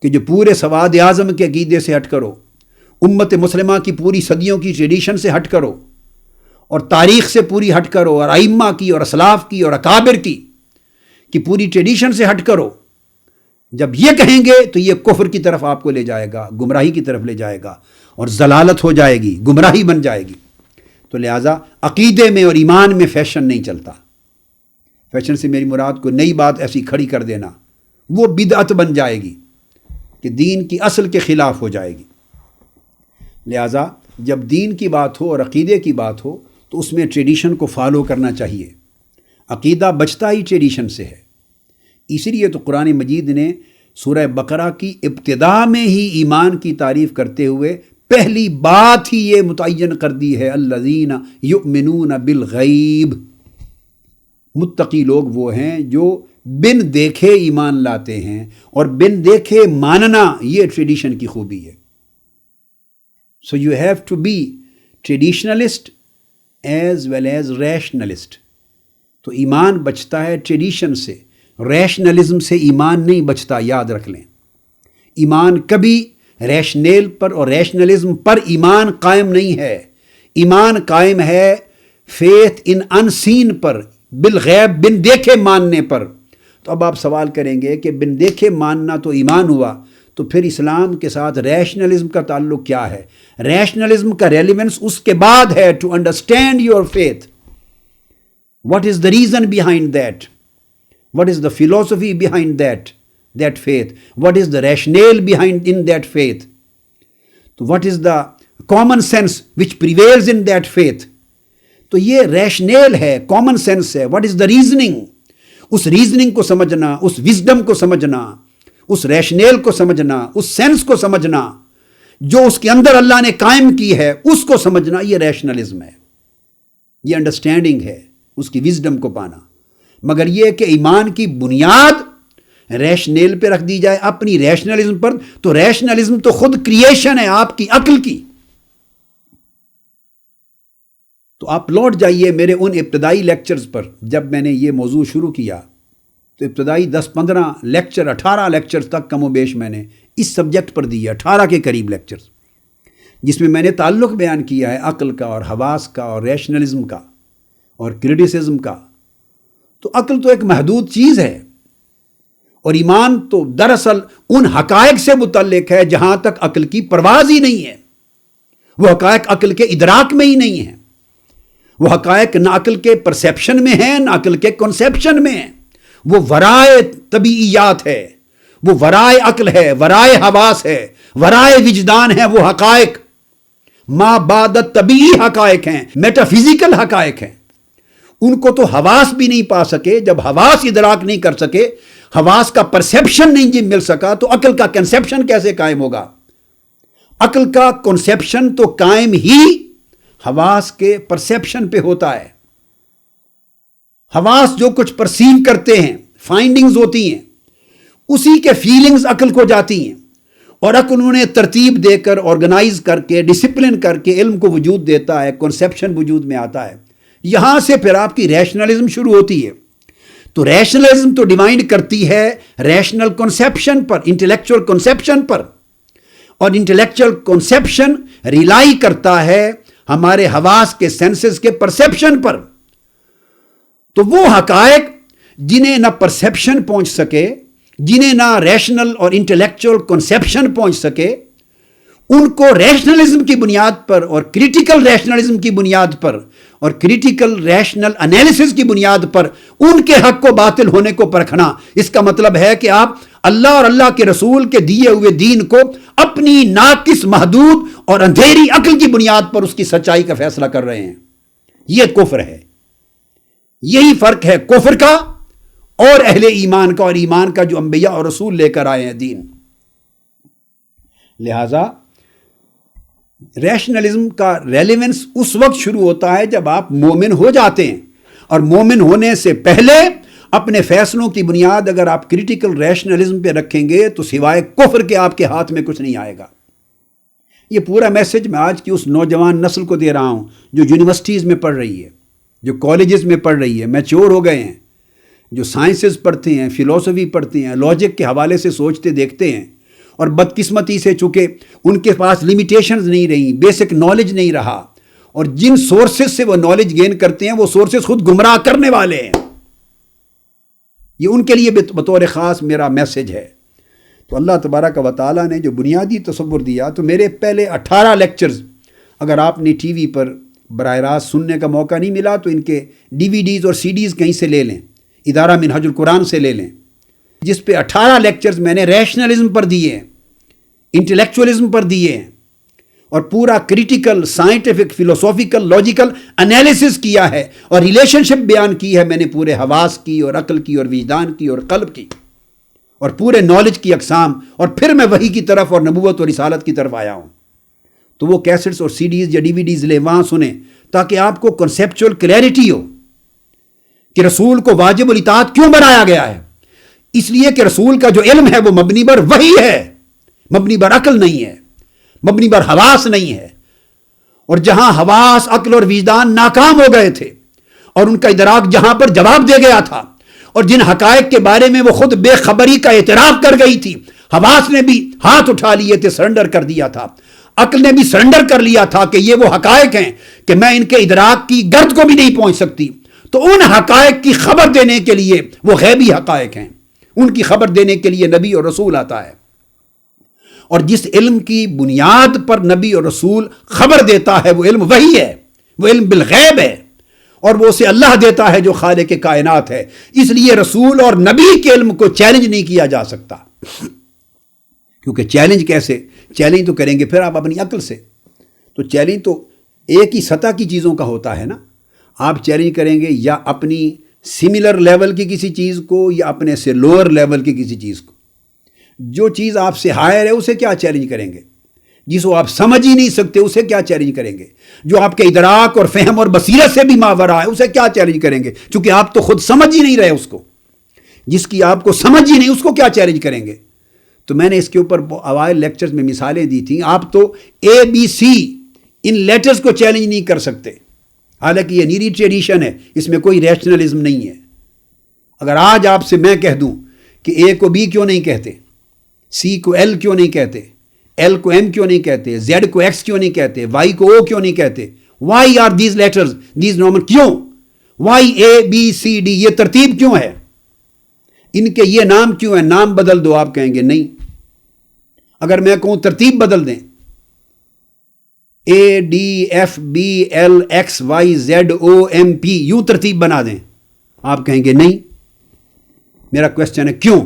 کہ جو پورے سواد اعظم کے عقیدے سے ہٹ کرو, امت مسلمہ کی پوری صدیوں کی ٹریڈیشن سے ہٹ کرو, اور تاریخ سے پوری ہٹ کرو, اور ائمہ کی اور اسلاف کی اور اکابر کی پوری ٹریڈیشن سے ہٹ کرو. جب یہ کہیں گے تو یہ کفر کی طرف آپ کو لے جائے گا, گمراہی کی طرف لے جائے گا, اور ضلالت ہو جائے گی, گمراہی بن جائے گی. تو لہٰذا عقیدے میں اور ایمان میں فیشن نہیں چلتا. فیشن سے میری مراد کو نئی بات ایسی کھڑی کر دینا, وہ بدعت بن جائے گی کہ دین کی اصل کے خلاف ہو جائے گی. لہٰذا جب دین کی بات ہو اور عقیدے کی بات ہو تو اس میں ٹریڈیشن کو فالو کرنا چاہیے. عقیدہ بچتا ہی ٹریڈیشن سے ہے. اسی لیے تو قرآن مجید نے سورہ بقرہ کی ابتدا میں ہی ایمان کی تعریف کرتے ہوئے پہلی بات ہی یہ متعین کر دی ہے, الذین یؤمنون بالغیب. متقی لوگ وہ ہیں جو بن دیکھے ایمان لاتے ہیں, اور بن دیکھے ماننا یہ ٹریڈیشن کی خوبی ہے. So you have to be traditionalist as well as rationalist. تو ایمان بچتا ہے ٹریڈیشن سے, ریشنلزم سے ایمان نہیں بچتا, یاد رکھ لیں. ایمان کبھی ریشنل پر اور ریشنلزم پر ایمان قائم نہیں ہے. ایمان قائم ہے فیتھ ان انسین پر, بالغیب بن دیکھے ماننے پر. تو اب آپ سوال کریں گے کہ بن دیکھے ماننا تو ایمان ہوا, تو پھر اسلام کے ساتھ ریشنلزم کا تعلق کیا ہے؟ ریشنلزم کا ریلیونس اس کے بعد ہے, to understand your faith. What is the reason behind that? What is the philosophy behind that faith? What is the rationale behind in that faith? So what is the common sense which prevails in that faith? تو یہ rational ہے, common sense ہے. What is the reasoning? اس reasoning کو سمجھنا, اس wisdom کو سمجھنا, اس rational کو سمجھنا, اس سینس کو سمجھنا جو اس کے اندر اللہ نے قائم کی ہے, اس کو سمجھنا, یہ ریشنلزم ہے, یہ انڈرسٹینڈنگ ہے, اس کی وزڈم کو پانا. مگر یہ کہ ایمان کی بنیاد ریشنل پہ رکھ دی جائے, اپنی ریشنلزم پر, تو ریشنلزم تو خود کریشن ہے آپ کی عقل کی. تو آپ لوٹ جائیے میرے ان ابتدائی لیکچرز پر. جب میں نے یہ موضوع شروع کیا تو ابتدائی 10-15 لیکچر, 18 لیکچرز تک کم و بیش میں نے اس سبجیکٹ پر دی ہے, 18 کے قریب لیکچرز, جس میں میں نے تعلق بیان کیا ہے عقل کا اور حواس کا اور ریشنلزم کا اور کریٹیسزم کا. تو عقل تو ایک محدود چیز ہے, اور ایمان تو دراصل ان حقائق سے متعلق ہے جہاں تک عقل کی پرواز ہی نہیں ہے. وہ حقائق عقل کے ادراک میں ہی نہیں ہیں. وہ حقائق نہ عقل کے پرسیپشن میں ہیں, نہ عقل کے کنسیپشن میں ہیں. وہ ورائے طبیعیات ہے, وہ ورائے عقل ہے, ورائے حواس ہے, ورائے وجدان ہے. وہ حقائق ما بعد طبیعی حقائق ہیں, میٹافزیکل حقائق ہیں. ان کو تو حواس بھی نہیں پا سکے. جب حواس ادراک نہیں کر سکے, حواس کا پرسیپشن نہیں جب مل سکا, تو عقل کا کنسیپشن کیسے قائم ہوگا؟ عقل کا کنسیپشن تو قائم ہی حواس کے پرسیپشن پہ ہوتا ہے. حواس جو کچھ پرسیو کرتے ہیں، فائنڈنگز ہوتی ہیں، اسی کے فیلنگز عقل کو جاتی ہیں، اور عقل انہیں ترتیب دے کر، آرگنائز کر کے، ڈسپلن کر کے علم کو وجود دیتا ہے، کنسیپشن وجود میں آتا ہے۔ یہاں سے پھر آپ کی ریشنلزم شروع ہوتی ہے۔ تو ریشنلزم تو ڈیمانڈ کرتی ہے ریشنل کنسیپشن پر، انٹلیکچوئل کنسیپشن پر، اور انٹلیکچوئل کنسیپشن ریلائی کرتا ہے ہمارے حواس کے، سینسز کے پرسیپشن پر۔ تو وہ حقائق جنہیں نہ پرسیپشن پہنچ سکے، جنہیں نہ ریشنل اور انٹلیکچوئل کنسیپشن پہنچ سکے، ان کو ریشنلزم کی بنیاد پر اور کریٹیکل ریشنلزم کی بنیاد پر اور کریٹیکل ریشنل انالیسس کی بنیاد پر ان کے حق کو باطل ہونے کو پرکھنا، اس کا مطلب ہے کہ آپ اللہ اور اللہ کے رسول کے دیے ہوئے دین کو اپنی ناقص، محدود اور اندھیری عقل کی بنیاد پر اس کی سچائی کا فیصلہ کر رہے ہیں۔ یہ کفر ہے۔ یہی فرق ہے کفر کا اور اہل ایمان کا، اور ایمان کا جو انبیاء اور رسول لے کر آئے ہیں دین۔ لہذا ریشنلزم کا ریلیونس اس وقت شروع ہوتا ہے جب آپ مومن ہو جاتے ہیں، اور مومن ہونے سے پہلے اپنے فیصلوں کی بنیاد اگر آپ کریٹیکل ریشنلزم پہ رکھیں گے تو سوائے کفر کے آپ کے ہاتھ میں کچھ نہیں آئے گا۔ یہ پورا میسج میں آج کی اس نوجوان نسل کو دے رہا ہوں جو یونیورسٹیز میں پڑھ رہی ہے، جو کالجز میں پڑھ رہی ہے، میچور ہو گئے ہیں، جو سائنسز پڑھتے ہیں، فلسفی پڑھتے ہیں، لاجک کے حوالے سے سوچتے دیکھتے ہیں، اور بدقسمتی سے چونکہ ان کے پاس لمیٹیشنز نہیں رہیں، بیسک نالج نہیں رہا، اور جن سورسز سے وہ نالج گین کرتے ہیں وہ سورسز خود گمراہ کرنے والے ہیں۔ یہ ان کے لیے بطور خاص میرا میسج ہے۔ تو اللہ تبارک و تعالیٰ نے جو بنیادی تصور دیا، تو میرے پہلے 18 لیکچرز اگر آپ نے ٹی وی پر براہ راست سننے کا موقع نہیں ملا تو ان کے DVD اور CDs کہیں سے لے لیں، ادارہ منہج القرآن سے لے لیں، جس پہ 18 لیکچرز میں نے ریشنلزم پر دیے ہیں، انٹلیکچوئلزم پر دیے ہیں، اور پورا critical, scientific, philosophical, logical analysis کیا ہے، اور ریلیشن شپ بیان کی ہے میں نے پورے حواس کی اور عقل کی اور وجدان کی اور قلب کی، اور پورے نالج کی اقسام، اور پھر میں وحی کی طرف اور نبوت اور رسالت کی طرف آیا ہوں۔ تو وہ کیسٹس اور CDs یا DVDs لے، وہاں سنیں، تاکہ آپ کو کنسیپچول کلیئرٹی ہو کہ رسول کو واجب الاطاعت کیوں بنایا گیا ہے۔ اس لیے کہ رسول کا جو علم ہے وہ مبنی بر وحی ہے، مبنی بر عقل نہیں ہے، مبنی بر حواس نہیں ہے۔ اور جہاں حواس، عقل اور وجدان ناکام ہو گئے تھے، اور ان کا ادراک جہاں پر جواب دے گیا تھا، اور جن حقائق کے بارے میں وہ خود بے خبری کا اعتراف کر گئی تھی، حواس نے بھی ہاتھ اٹھا لیے تھے، سرنڈر کر دیا تھا، عقل نے بھی سرنڈر کر لیا تھا کہ یہ وہ حقائق ہیں کہ میں ان کے ادراک کی گرد کو بھی نہیں پہنچ سکتی۔ تو ان حقائق کی خبر دینے کے لیے، وہ غیبی حقائق ہیں، ان کی خبر دینے کے لیے نبی اور رسول آتا ہے، اور جس علم کی بنیاد پر نبی اور رسول خبر دیتا ہے وہ علم وحی ہے، وہ علم بالغیب ہے، اور وہ اسے اللہ دیتا ہے جو خالق کائنات ہے۔ اس لیے رسول اور نبی کے علم کو چیلنج نہیں کیا جا سکتا، کیونکہ چیلنج کیسے؟ چیلنج تو کریں گے پھر آپ اپنی عقل سے، تو چیلنج تو ایک ہی سطح کی چیزوں کا ہوتا ہے نا۔ آپ چیلنج کریں گے یا اپنی سملر لیول کی کسی چیز کو، یا اپنے سے لوور لیول کی کسی چیز کو۔ جو چیز آپ سے ہائر ہے اسے کیا چیلنج کریں گے؟ جس کو آپ سمجھ ہی نہیں سکتے اسے کیا چیلنج کریں گے؟ جو آپ کے ادراک اور فہم اور بصیرت سے بھی ماورا ہے اسے کیا چیلنج کریں گے؟ چونکہ آپ تو خود سمجھ ہی نہیں رہے اس کو، جس کی آپ کو سمجھ ہی نہیں اس کو کیا چیلنج کریں گے؟ تو میں نے اس کے اوپر اوائل لیکچرز میں مثالیں دی تھیں۔ آپ تو ABC ان لیٹرز کو چیلنج نہیں کر سکتے، حالانکہ یہ نیری ٹریڈیشن ہے، اس میں کوئی ریشنلزم نہیں ہے۔ اگر آج آپ سے میں کہہ دوں کہ A کو B کیوں نہیں کہتے، C کو L کیوں نہیں کہتے، L کو M کیوں نہیں کہتے، Z کو X کیوں نہیں کہتے، Y کو O کیوں نہیں کہتے، why are these letters, these normal، کیوں؟ why A B C D، یہ ترتیب کیوں ہے؟ ان کے یہ نام کیوں ہیں؟ نام بدل دو، آپ کہیں گے نہیں۔ اگر میں کہوں ترتیب بدل دیں، A D F B L X Y Z O M P، یوں ترتیب بنا دیں، آپ کہیں گے نہیں۔ میرا کوشچن ہے کیوں؟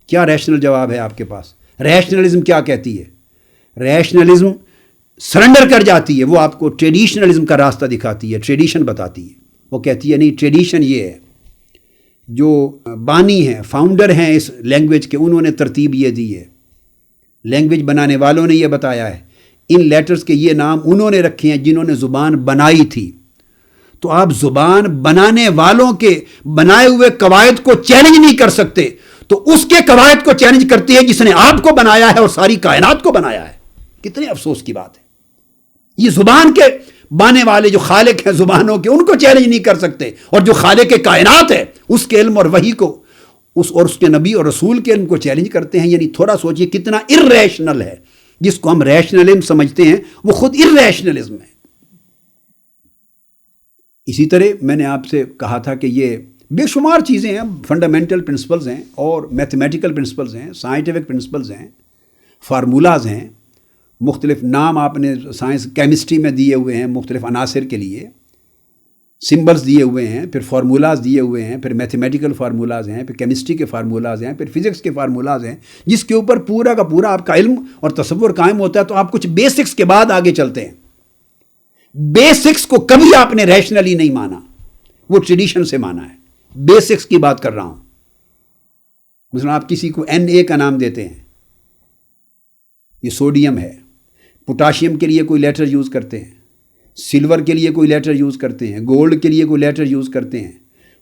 کیا ریشنل جواب ہے آپ کے پاس؟ ریشنلزم کیا کہتی ہے؟ ریشنلزم سرنڈر کر جاتی ہے، وہ آپ کو ٹریڈیشنلزم کا راستہ دکھاتی ہے، ٹریڈیشن بتاتی ہے۔ وہ کہتی ہے نہیں، ٹریڈیشن یہ ہے، جو بانی ہیں، فاؤنڈر ہیں اس لینگویج کے، انہوں نے ترتیب یہ دی ہے، لینگویج بنانے والوں نے یہ بتایا ہے، ان لیٹرز کے یہ نام انہوں نے رکھے ہیں جنہوں نے زبان بنائی تھی۔ تو آپ زبان بنانے والوں کے بنائے ہوئے قواعد کو چیلنج نہیں کر سکتے، تو اس کے قواعد کو چیلنج کرتے ہیں جس نے آپ کو بنایا ہے اور ساری کائنات کو بنایا ہے۔ کتنے افسوس کی بات ہے، یہ زبان کے بانے والے جو خالق ہیں زبانوں کے، ان کو چیلنج نہیں کر سکتے، اور جو خالق کائنات ہے اس کے علم اور وحی کو اس کے نبی اور رسول کے علم کو چیلنج کرتے ہیں۔ یعنی تھوڑا سوچئے کتنا ارریشنل ہے، جس کو ہم ریشنلزم سمجھتے ہیں وہ خود ارریشنلزم ہے۔ اسی طرح میں نے آپ سے کہا تھا کہ یہ بے شمار چیزیں ہیں، فنڈامنٹل پرنسپلز ہیں اور میتھمیٹیکل پرنسپلز ہیں، سائنٹیفک پرنسپلز ہیں، فارمولاز ہیں، مختلف نام آپ نے سائنس کیمسٹری میں دیے ہوئے ہیں مختلف عناصر کے لیے، سمبلز دیے ہوئے ہیں، پھر فارمولاز دیے ہوئے ہیں، پھر میتھمیٹیکل فارمولاز ہیں، پھر کیمسٹری کے فارمولاز ہیں، پھر فزکس کے فارمولاز ہیں، جس کے اوپر پورا کا پورا آپ کا علم اور تصور قائم ہوتا ہے۔ تو آپ کچھ بیسکس کے بعد آگے چلتے ہیں۔ بیسکس کو کبھی آپ نے ریشنلی نہیں مانا، وہ ٹریڈیشن سے مانا ہے۔ بیسکس کی بات کر رہا ہوں۔ مثلا آپ کسی کو Na کا نام دیتے ہیں، یہ سوڈیم ہے، پوٹاشیم کے لیے کوئی لیٹر یوز کرتے ہیں، سلور کے لیے کوئی لیٹر یوز کرتے ہیں، گولڈ کے لیے کوئی لیٹر یوز کرتے ہیں،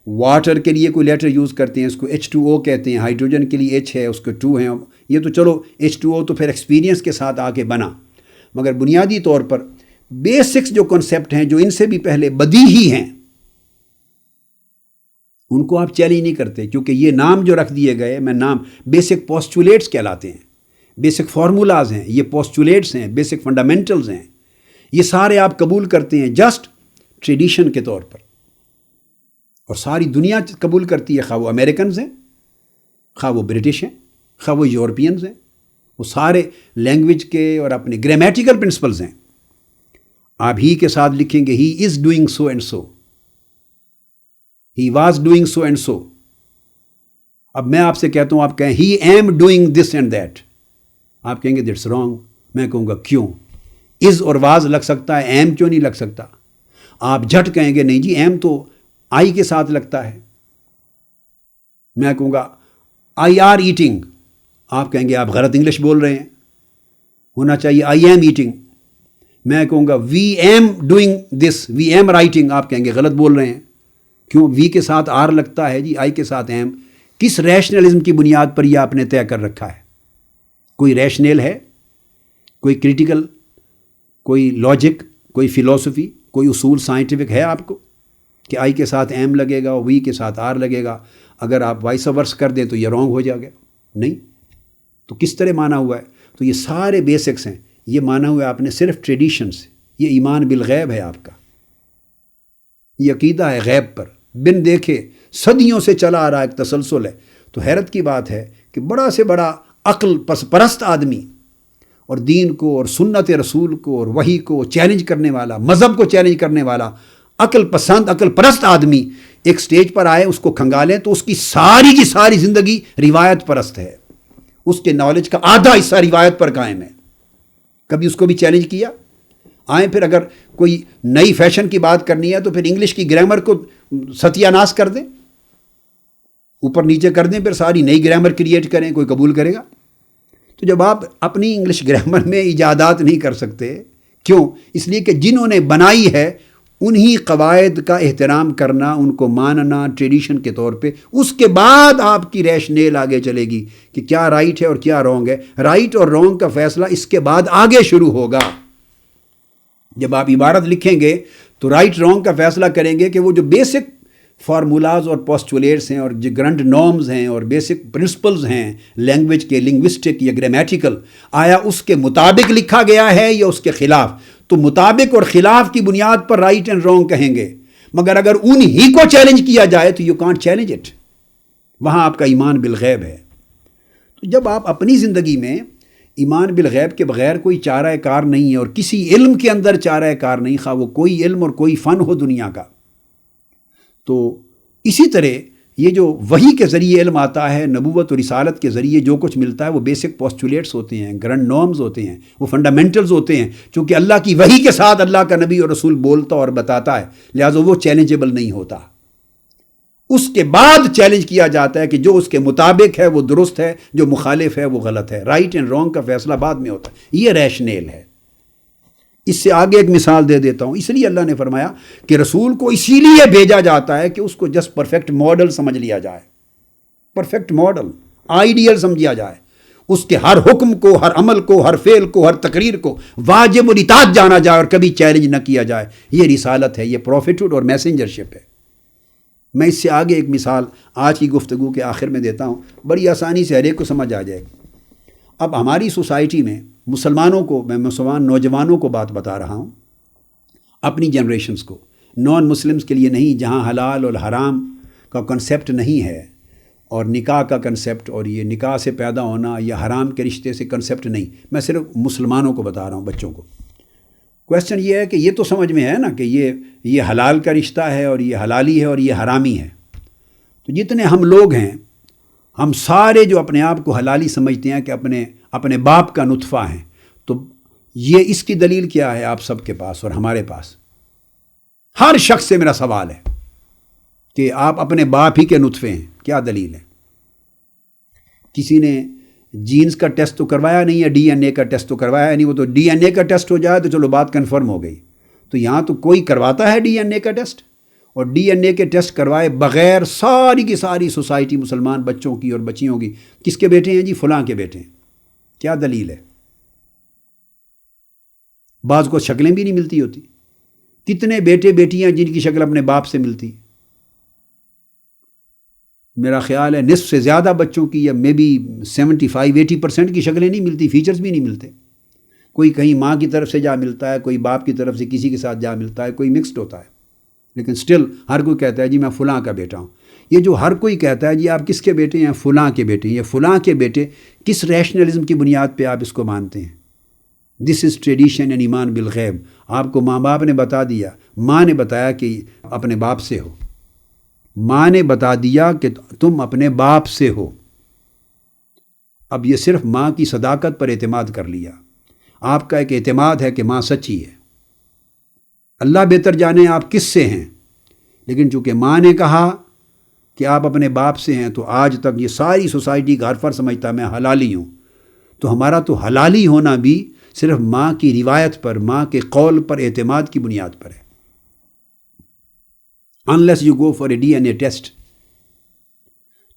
واٹر کے لیے کوئی لیٹر یوز کرتے ہیں، اس کو H2O کہتے ہیں، ہائیڈروجن کے لیے H ہے، اس کو 2 ہیں۔ یہ تو چلو H2O تو پھر ایکسپیرینس کے ساتھ آ کے بنا، مگر بنیادی طور پر بیسکس جو کنسیپٹ ہیں جو ان سے بھی پہلے بدیہی ہیں، ان کو آپ چیلنج نہیں کرتے، کیونکہ یہ نام جو رکھ دیے گئے، میں نام بیسک پوسٹولیٹس کہلاتے ہیں، بیسک فارمولاز ہیں، یہ پوسٹولیٹس ہیں، بیسک فنڈامنٹلز ہیں، یہ سارے آپ قبول کرتے ہیں جسٹ ٹریڈیشن کے طور پر، اور ساری دنیا قبول کرتی ہے، خواہ وہ امریکنز ہیں، خواہ وہ برٹش ہیں، خواہ وہ یورپینز ہیں، وہ سارے لینگویج کے اور اپنے گرامیٹیکل پرنسپلز ہیں۔ آپ ہی کے ساتھ لکھیں گے he is doing so and so, he was doing so and so. اب میں آپ سے کہتا ہوں، آپ کہیں he am doing this and that, آپ کہیں گے دیٹس رانگ، میں کہوں گا کیوں؟ از اور واز لگ سکتا ہے، ایم کیوں نہیں لگ سکتا؟ آپ جھٹ کہیں گے نہیں جی ایم تو آئی کے ساتھ لگتا ہے، میں کہوں گا آئی آر ایٹنگ، آپ کہیں گے آپ غلط انگلش بول رہے ہیں، ہونا چاہیے آئی ایم ایٹنگ۔ میں کہوں گا we am doing this, we am writing, آپ کہیں گے غلط بول رہے ہیں، کیوں؟ وی کے ساتھ آر لگتا ہے جی، آئی کے ساتھ ایم۔ کس ریشنلزم کی بنیاد پر یہ آپ نے طے کر رکھا ہے؟ کوئی ریشنل ہے، کوئی کریٹیکل، کوئی لاجک، کوئی فلسفی، کوئی اصول سائنٹیفک ہے آپ کو کہ آئی کے ساتھ ایم لگے گا اور وی کے ساتھ آر لگے گا، اگر آپ وائس ورس کر دیں تو یہ رانگ ہو جائے گا؟ نہیں۔ تو کس طرح مانا ہوا ہے؟ تو یہ سارے بیسکس ہیں، یہ مانا ہوا ہے آپ نے صرف ٹریڈیشن سے۔ یہ ایمان بالغیب ہے آپ کا، یہ عقیدہ ہے غیب پر، بن دیکھے صدیوں سے چلا آ رہا ایک تسلسل ہے۔ تو حیرت کی بات ہے کہ بڑا سے بڑا عقل پرست آدمی اور دین کو اور سنت رسول کو اور وحی کو چیلنج کرنے والا، مذہب کو چیلنج کرنے والا عقل پسند عقل پرست آدمی ایک سٹیج پر آئے، اس کو کھنگالیں تو اس کی ساری زندگی روایت پرست ہے، اس کے نالج کا آدھا حصہ روایت پر قائم ہے۔ کبھی اس کو بھی چیلنج کیا؟ آئیں پھر اگر کوئی نئی فیشن کی بات کرنی ہے تو پھر انگلش کی گرامر کو ستیہ ناش کر دیں، اوپر نیچے کر دیں، پھر ساری نئی گرامر کریٹ کریں، کوئی قبول کرے گا؟ تو جب آپ اپنی انگلش گرامر میں ایجادات نہیں کر سکتے، کیوں؟ اس لیے کہ جنہوں نے بنائی ہے انہی قواعد کا احترام کرنا، ان کو ماننا ٹریڈیشن کے طور پہ، اس کے بعد آپ کی ریشنل آگے چلے گی کہ کیا رائٹ ہے اور کیا رانگ ہے۔ رائٹ اور رانگ کا فیصلہ اس کے بعد آگے شروع ہوگا۔ جب آپ عبارت لکھیں گے تو رائٹ رانگ کا فیصلہ کریں گے کہ وہ جو بیسک فارمولاز اور پوسٹولیٹس ہیں اور جو گرنڈ نارمز ہیں اور بیسک پرنسپلز ہیں لینگویج کے، لنگوسٹک یا گرامیٹیکل، آیا اس کے مطابق لکھا گیا ہے یا اس کے خلاف؟ تو مطابق اور خلاف کی بنیاد پر رائٹ اینڈ رانگ کہیں گے، مگر اگر انہی کو چیلنج کیا جائے تو یو کانٹ چیلنج اٹ، وہاں آپ کا ایمان بالغیب ہے۔ تو جب آپ اپنی زندگی میں ایمان بالغیب کے بغیر کوئی چارہ کار نہیں ہے اور کسی علم کے اندر چارہ کار نہیں، خواہ وہ کوئی علم اور کوئی فن ہو دنیا کا، تو اسی طرح یہ جو وحی کے ذریعے علم آتا ہے، نبوت اور رسالت کے ذریعے جو کچھ ملتا ہے، وہ بیسک پوسٹولیٹس ہوتے ہیں، گرنڈ نارمز ہوتے ہیں، وہ فنڈامنٹلز ہوتے ہیں، چونکہ اللہ کی وحی کے ساتھ اللہ کا نبی اور رسول بولتا اور بتاتا ہے، لہٰذا وہ چیلنجیبل نہیں ہوتا۔ اس کے بعد چیلنج کیا جاتا ہے کہ جو اس کے مطابق ہے وہ درست ہے، جو مخالف ہے وہ غلط ہے۔ رائٹ اینڈ رانگ کا فیصلہ بعد میں ہوتا ہے۔ یہ ریشنل ہے، اس سے آگے ایک مثال دے دیتا ہوں. اس لیے اللہ نے فرمایا کہ رسول کو اسی لیے بھیجا جاتا ہے کہ اس کو جسٹ پرفیکٹ ماڈل سمجھ لیا جائے, پرفیکٹ ماڈل, آئیڈیل سمجھا جائے, اس کے ہر حکم کو, ہر عمل کو, ہر فعل کو, ہر تقریر کو واجب اور اطاعت جانا جائے اور کبھی چیلنج نہ کیا جائے. یہ رسالت ہے, یہ پروفیٹہڈ اور میسنجرشپ ہے. میں اس سے آگے ایک مثال آج کی گفتگو کے آخر میں دیتا ہوں, بڑی آسانی سے ہر ایک کو سمجھ آ جائے گی. اب ہماری سوسائٹی میں مسلمانوں کو, میں مسلمان نوجوانوں کو بات بتا رہا ہوں, اپنی جنریشنز کو, نان مسلمز کے لیے نہیں, جہاں حلال اور حرام کا کنسیپٹ نہیں ہے اور نکاح کا کنسیپٹ اور یہ نکاح سے پیدا ہونا یا حرام کے رشتے سے کنسیپٹ نہیں. میں صرف مسلمانوں کو بتا رہا ہوں, بچوں کو. کویسچن یہ ہے کہ یہ تو سمجھ میں ہے نا کہ یہ حلال کا رشتہ ہے اور یہ حلالی ہے اور یہ حرامی ہے. تو جتنے ہم لوگ ہیں, ہم سارے جو اپنے آپ کو حلالی سمجھتے ہیں کہ اپنے باپ کا نطفہ ہیں, تو یہ اس کی دلیل کیا ہے آپ سب کے پاس اور ہمارے پاس؟ ہر شخص سے میرا سوال ہے کہ آپ اپنے باپ ہی کے نطفے ہیں, کیا دلیل ہے؟ کسی نے جینز کا ٹیسٹ تو کروایا نہیں ہے, ڈی این اے کا ٹیسٹ تو کروایا نہیں. وہ تو ڈی این اے کا ٹیسٹ ہو جائے تو چلو بات کنفرم ہو گئی. تو یہاں تو کوئی کرواتا ہے ڈی این اے کا ٹیسٹ, اور ڈی این اے کے ٹیسٹ کروائے بغیر ساری کی ساری سوسائٹی مسلمان بچوں کی اور بچیوں کی کس کے بیٹے ہیں جی؟ فلاں کے بیٹے ہیں. کیا دلیل ہے؟ بعض کو شکلیں بھی نہیں ملتی ہوتی. کتنے بیٹے بیٹیاں جن کی شکل اپنے باپ سے ملتی؟ میرا خیال ہے نصف سے زیادہ بچوں کی, یا مے بی 75-80% کی شکلیں نہیں ملتی, فیچرز بھی نہیں ملتے. کوئی کہیں ماں کی طرف سے جا ملتا ہے, کوئی باپ کی طرف سے کسی کے ساتھ جا ملتا ہے, کوئی مکسڈ ہوتا ہے. لیکن سٹل ہر کوئی کہتا ہے جی میں فلاں کا بیٹا ہوں. یہ جو ہر کوئی کہتا ہے جی آپ کس کے بیٹے ہیں؟ فلاں کے بیٹے ہیں. یہ فلاں کے بیٹے کس ریشنلزم کی بنیاد پہ آپ اس کو مانتے ہیں؟ دس از ٹریڈیشن اینڈ ایمان بالغیب. آپ کو ماں باپ نے بتا دیا, ماں نے بتایا کہ اپنے باپ سے ہو, ماں نے بتا دیا کہ تم اپنے باپ سے ہو. اب یہ صرف ماں کی صداقت پر اعتماد کر لیا. آپ کا ایک اعتماد ہے کہ ماں سچی ہے. اللہ بہتر جانے آپ کس سے ہیں, لیکن چونکہ ماں نے کہا کہ آپ اپنے باپ سے ہیں, تو آج تک یہ ساری سوسائٹی کا ہر فرد سمجھتا میں حلالی ہوں. تو ہمارا تو حلالی ہونا بھی صرف ماں کی روایت پر, ماں کے قول پر اعتماد کی بنیاد پر ہے. unless you go for a DNA test.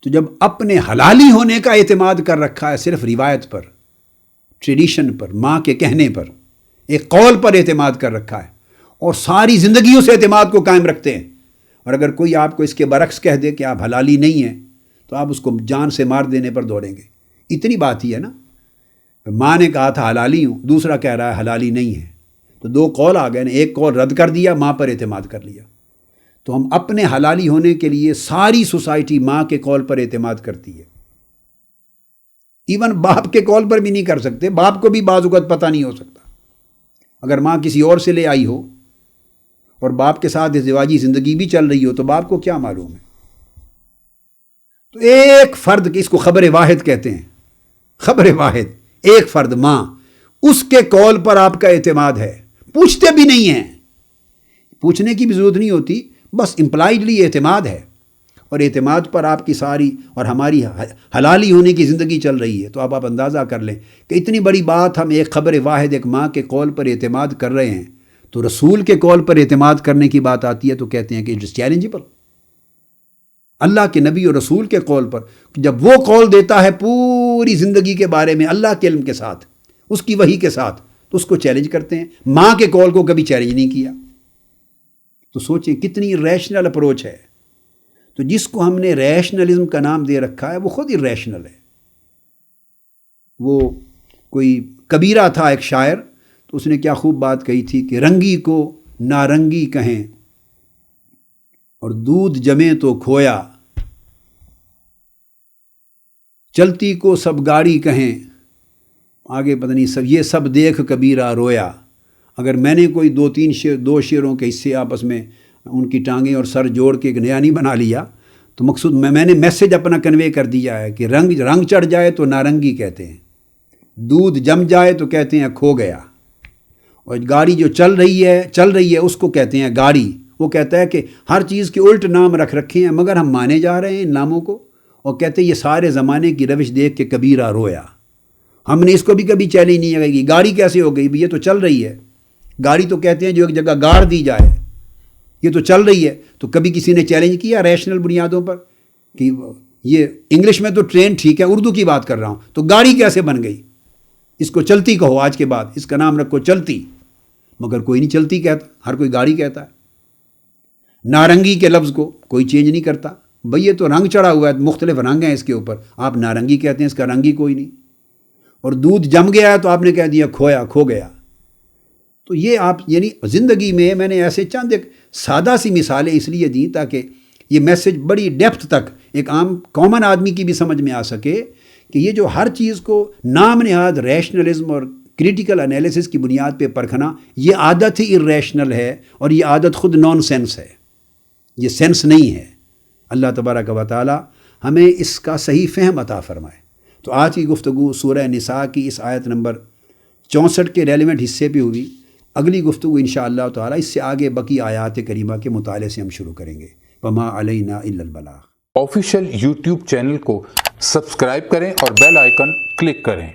تو جب اپنے حلالی ہونے کا اعتماد کر رکھا ہے صرف روایت پر, ٹریڈیشن پر, ماں کے کہنے پر, ایک قول پر اعتماد کر رکھا ہے, اور ساری زندگی اس اعتماد کو قائم رکھتے ہیں, اور اگر کوئی آپ کو اس کے برعکس کہہ دے کہ آپ حلالی نہیں ہیں, تو آپ اس کو جان سے مار دینے پر دوڑیں گے. اتنی بات ہی ہے نا. ماں نے کہا تھا حلالی ہوں, دوسرا کہہ رہا ہے حلالی نہیں ہے, تو دو قول آ گئے نا. ایک قول رد کر دیا, ماں پر اعتماد کر لیا. تو ہم اپنے حلالی ہونے کے لیے ساری سوسائٹی ماں کے قول پر اعتماد کرتی ہے. ایون باپ کے قول پر بھی نہیں کر سکتے. باپ کو بھی بعض اوقات پتہ نہیں ہو سکتا. اگر ماں کسی اور سے لے آئی ہو اور باپ کے ساتھ ازدواجی زندگی بھی چل رہی ہو, تو باپ کو کیا معلوم ہے؟ تو ایک فرد, اس کو خبر واحد کہتے ہیں, خبر واحد, ایک فرد ماں, اس کے قول پر آپ کا اعتماد ہے. پوچھتے بھی نہیں ہیں, پوچھنے کی بھی ضرورت نہیں ہوتی, بس امپلائڈلی اعتماد ہے, اور اعتماد پر آپ کی ساری اور ہماری حلالی ہونے کی زندگی چل رہی ہے. تو آپ اندازہ کر لیں کہ اتنی بڑی بات ہم ایک خبر واحد, ایک ماں کے قول پر اعتماد کر رہے ہیں, تو رسول کے قول پر اعتماد کرنے کی بات آتی ہے تو کہتے ہیں کہ اٹ از چیلنجبل. اللہ کے نبی اور رسول کے قول پر جب وہ قول دیتا ہے پوری زندگی کے بارے میں اللہ کے علم کے ساتھ, اس کی وحی کے ساتھ, تو اس کو چیلنج کرتے ہیں. ماں کے قول کو کبھی چیلنج نہیں کیا. تو سوچیں کتنی ریشنل اپروچ ہے. تو جس کو ہم نے ریشنلزم کا نام دے رکھا ہے وہ خود ہی ریشنل ہے. وہ کوئی کبیرہ تھا, ایک شاعر, تو اس نے کیا خوب بات کہی تھی کہ رنگی کو نارنگی کہیں اور دودھ جمے تو کھویا, چلتی کو سب گاڑی کہیں, آگے پتہ نہیں سب, یہ سب دیکھ کبیرہ رویا. اگر میں نے کوئی دو شعروں کے حصے آپس میں ان کی ٹانگیں اور سر جوڑ کے ایک نیا نہیں بنا لیا, تو مقصود میں نے میسج اپنا کنوے کر دیا ہے کہ رنگ چڑھ جائے تو نارنگی کہتے ہیں, دودھ جم جائے تو کہتے ہیں کھو گیا, اور گاڑی جو چل رہی ہے اس کو کہتے ہیں گاڑی. وہ کہتا ہے کہ ہر چیز کے الٹ نام رکھ رکھے ہیں, مگر ہم مانے جا رہے ہیں ان ناموں کو, اور کہتے ہیں یہ سارے زمانے کی روش دیکھ کے کبیرہ رویا. ہم نے اس کو بھی کبھی چیلنج نہیں کی گاڑی کیسے ہو گئی, یہ تو چل رہی ہے. گاڑی تو کہتے ہیں جو ایک جگہ گاڑ دی جائے، یہ تو چل رہی ہے. تو کبھی کسی نے چیلنج کیا ریشنل بنیادوں پر کہ یہ انگلش میں تو ٹرین ٹھیک ہے، اردو کی بات کر رہا ہوں، تو گاڑی کیسے بن گئی؟ اس کو چلتی کہو، آج کے بعد اس کا نام رکھو چلتی. مگر کوئی نہیں چلتی کہتا، ہر کوئی گاڑی کہتا ہے. نارنگی کے لفظ کو کوئی چینج نہیں کرتا، بھئی یہ تو رنگ چڑھا ہوا ہے، مختلف رنگ ہیں اس کے اوپر، آپ نارنگی کہتے ہیں، اس کا رنگ ہی کوئی نہیں. اور دودھ جم گیا ہے تو آپ نے کہہ دیا کھویا، کھو گیا. تو یہ آپ یعنی زندگی میں نے ایسے چند ایک سادہ سی مثالیں اس لیے دیں تاکہ یہ میسج بڑی ڈیپتھ تک ایک عام کامن آدمی کی بھی سمجھ میں آ سکے کہ یہ جو ہر چیز کو نام نہاد ریشنلزم اور کریٹیکل انالیسس کی بنیاد پہ پرکھنا، یہ عادت ہی ارریشنل ہے، اور یہ عادت خود نان سینس ہے، یہ سینس نہیں ہے. اللہ تبارک و تعالی ہمیں اس کا صحیح فہم عطا فرمائے. تو آج کی گفتگو سورہ نساء کی اس آیت نمبر 64 کے ریلیونٹ حصے پہ ہوئی. اگلی گفتگو انشاءاللہ تعالی اس سے آگے بقی آیات کریمہ کے مطالعے سے ہم شروع کریں گے. وما علینا الا البلاغ. آفیشیل یوٹیوب چینل کو سبسکرائب کریں اور بیل آئیکن کلک کریں.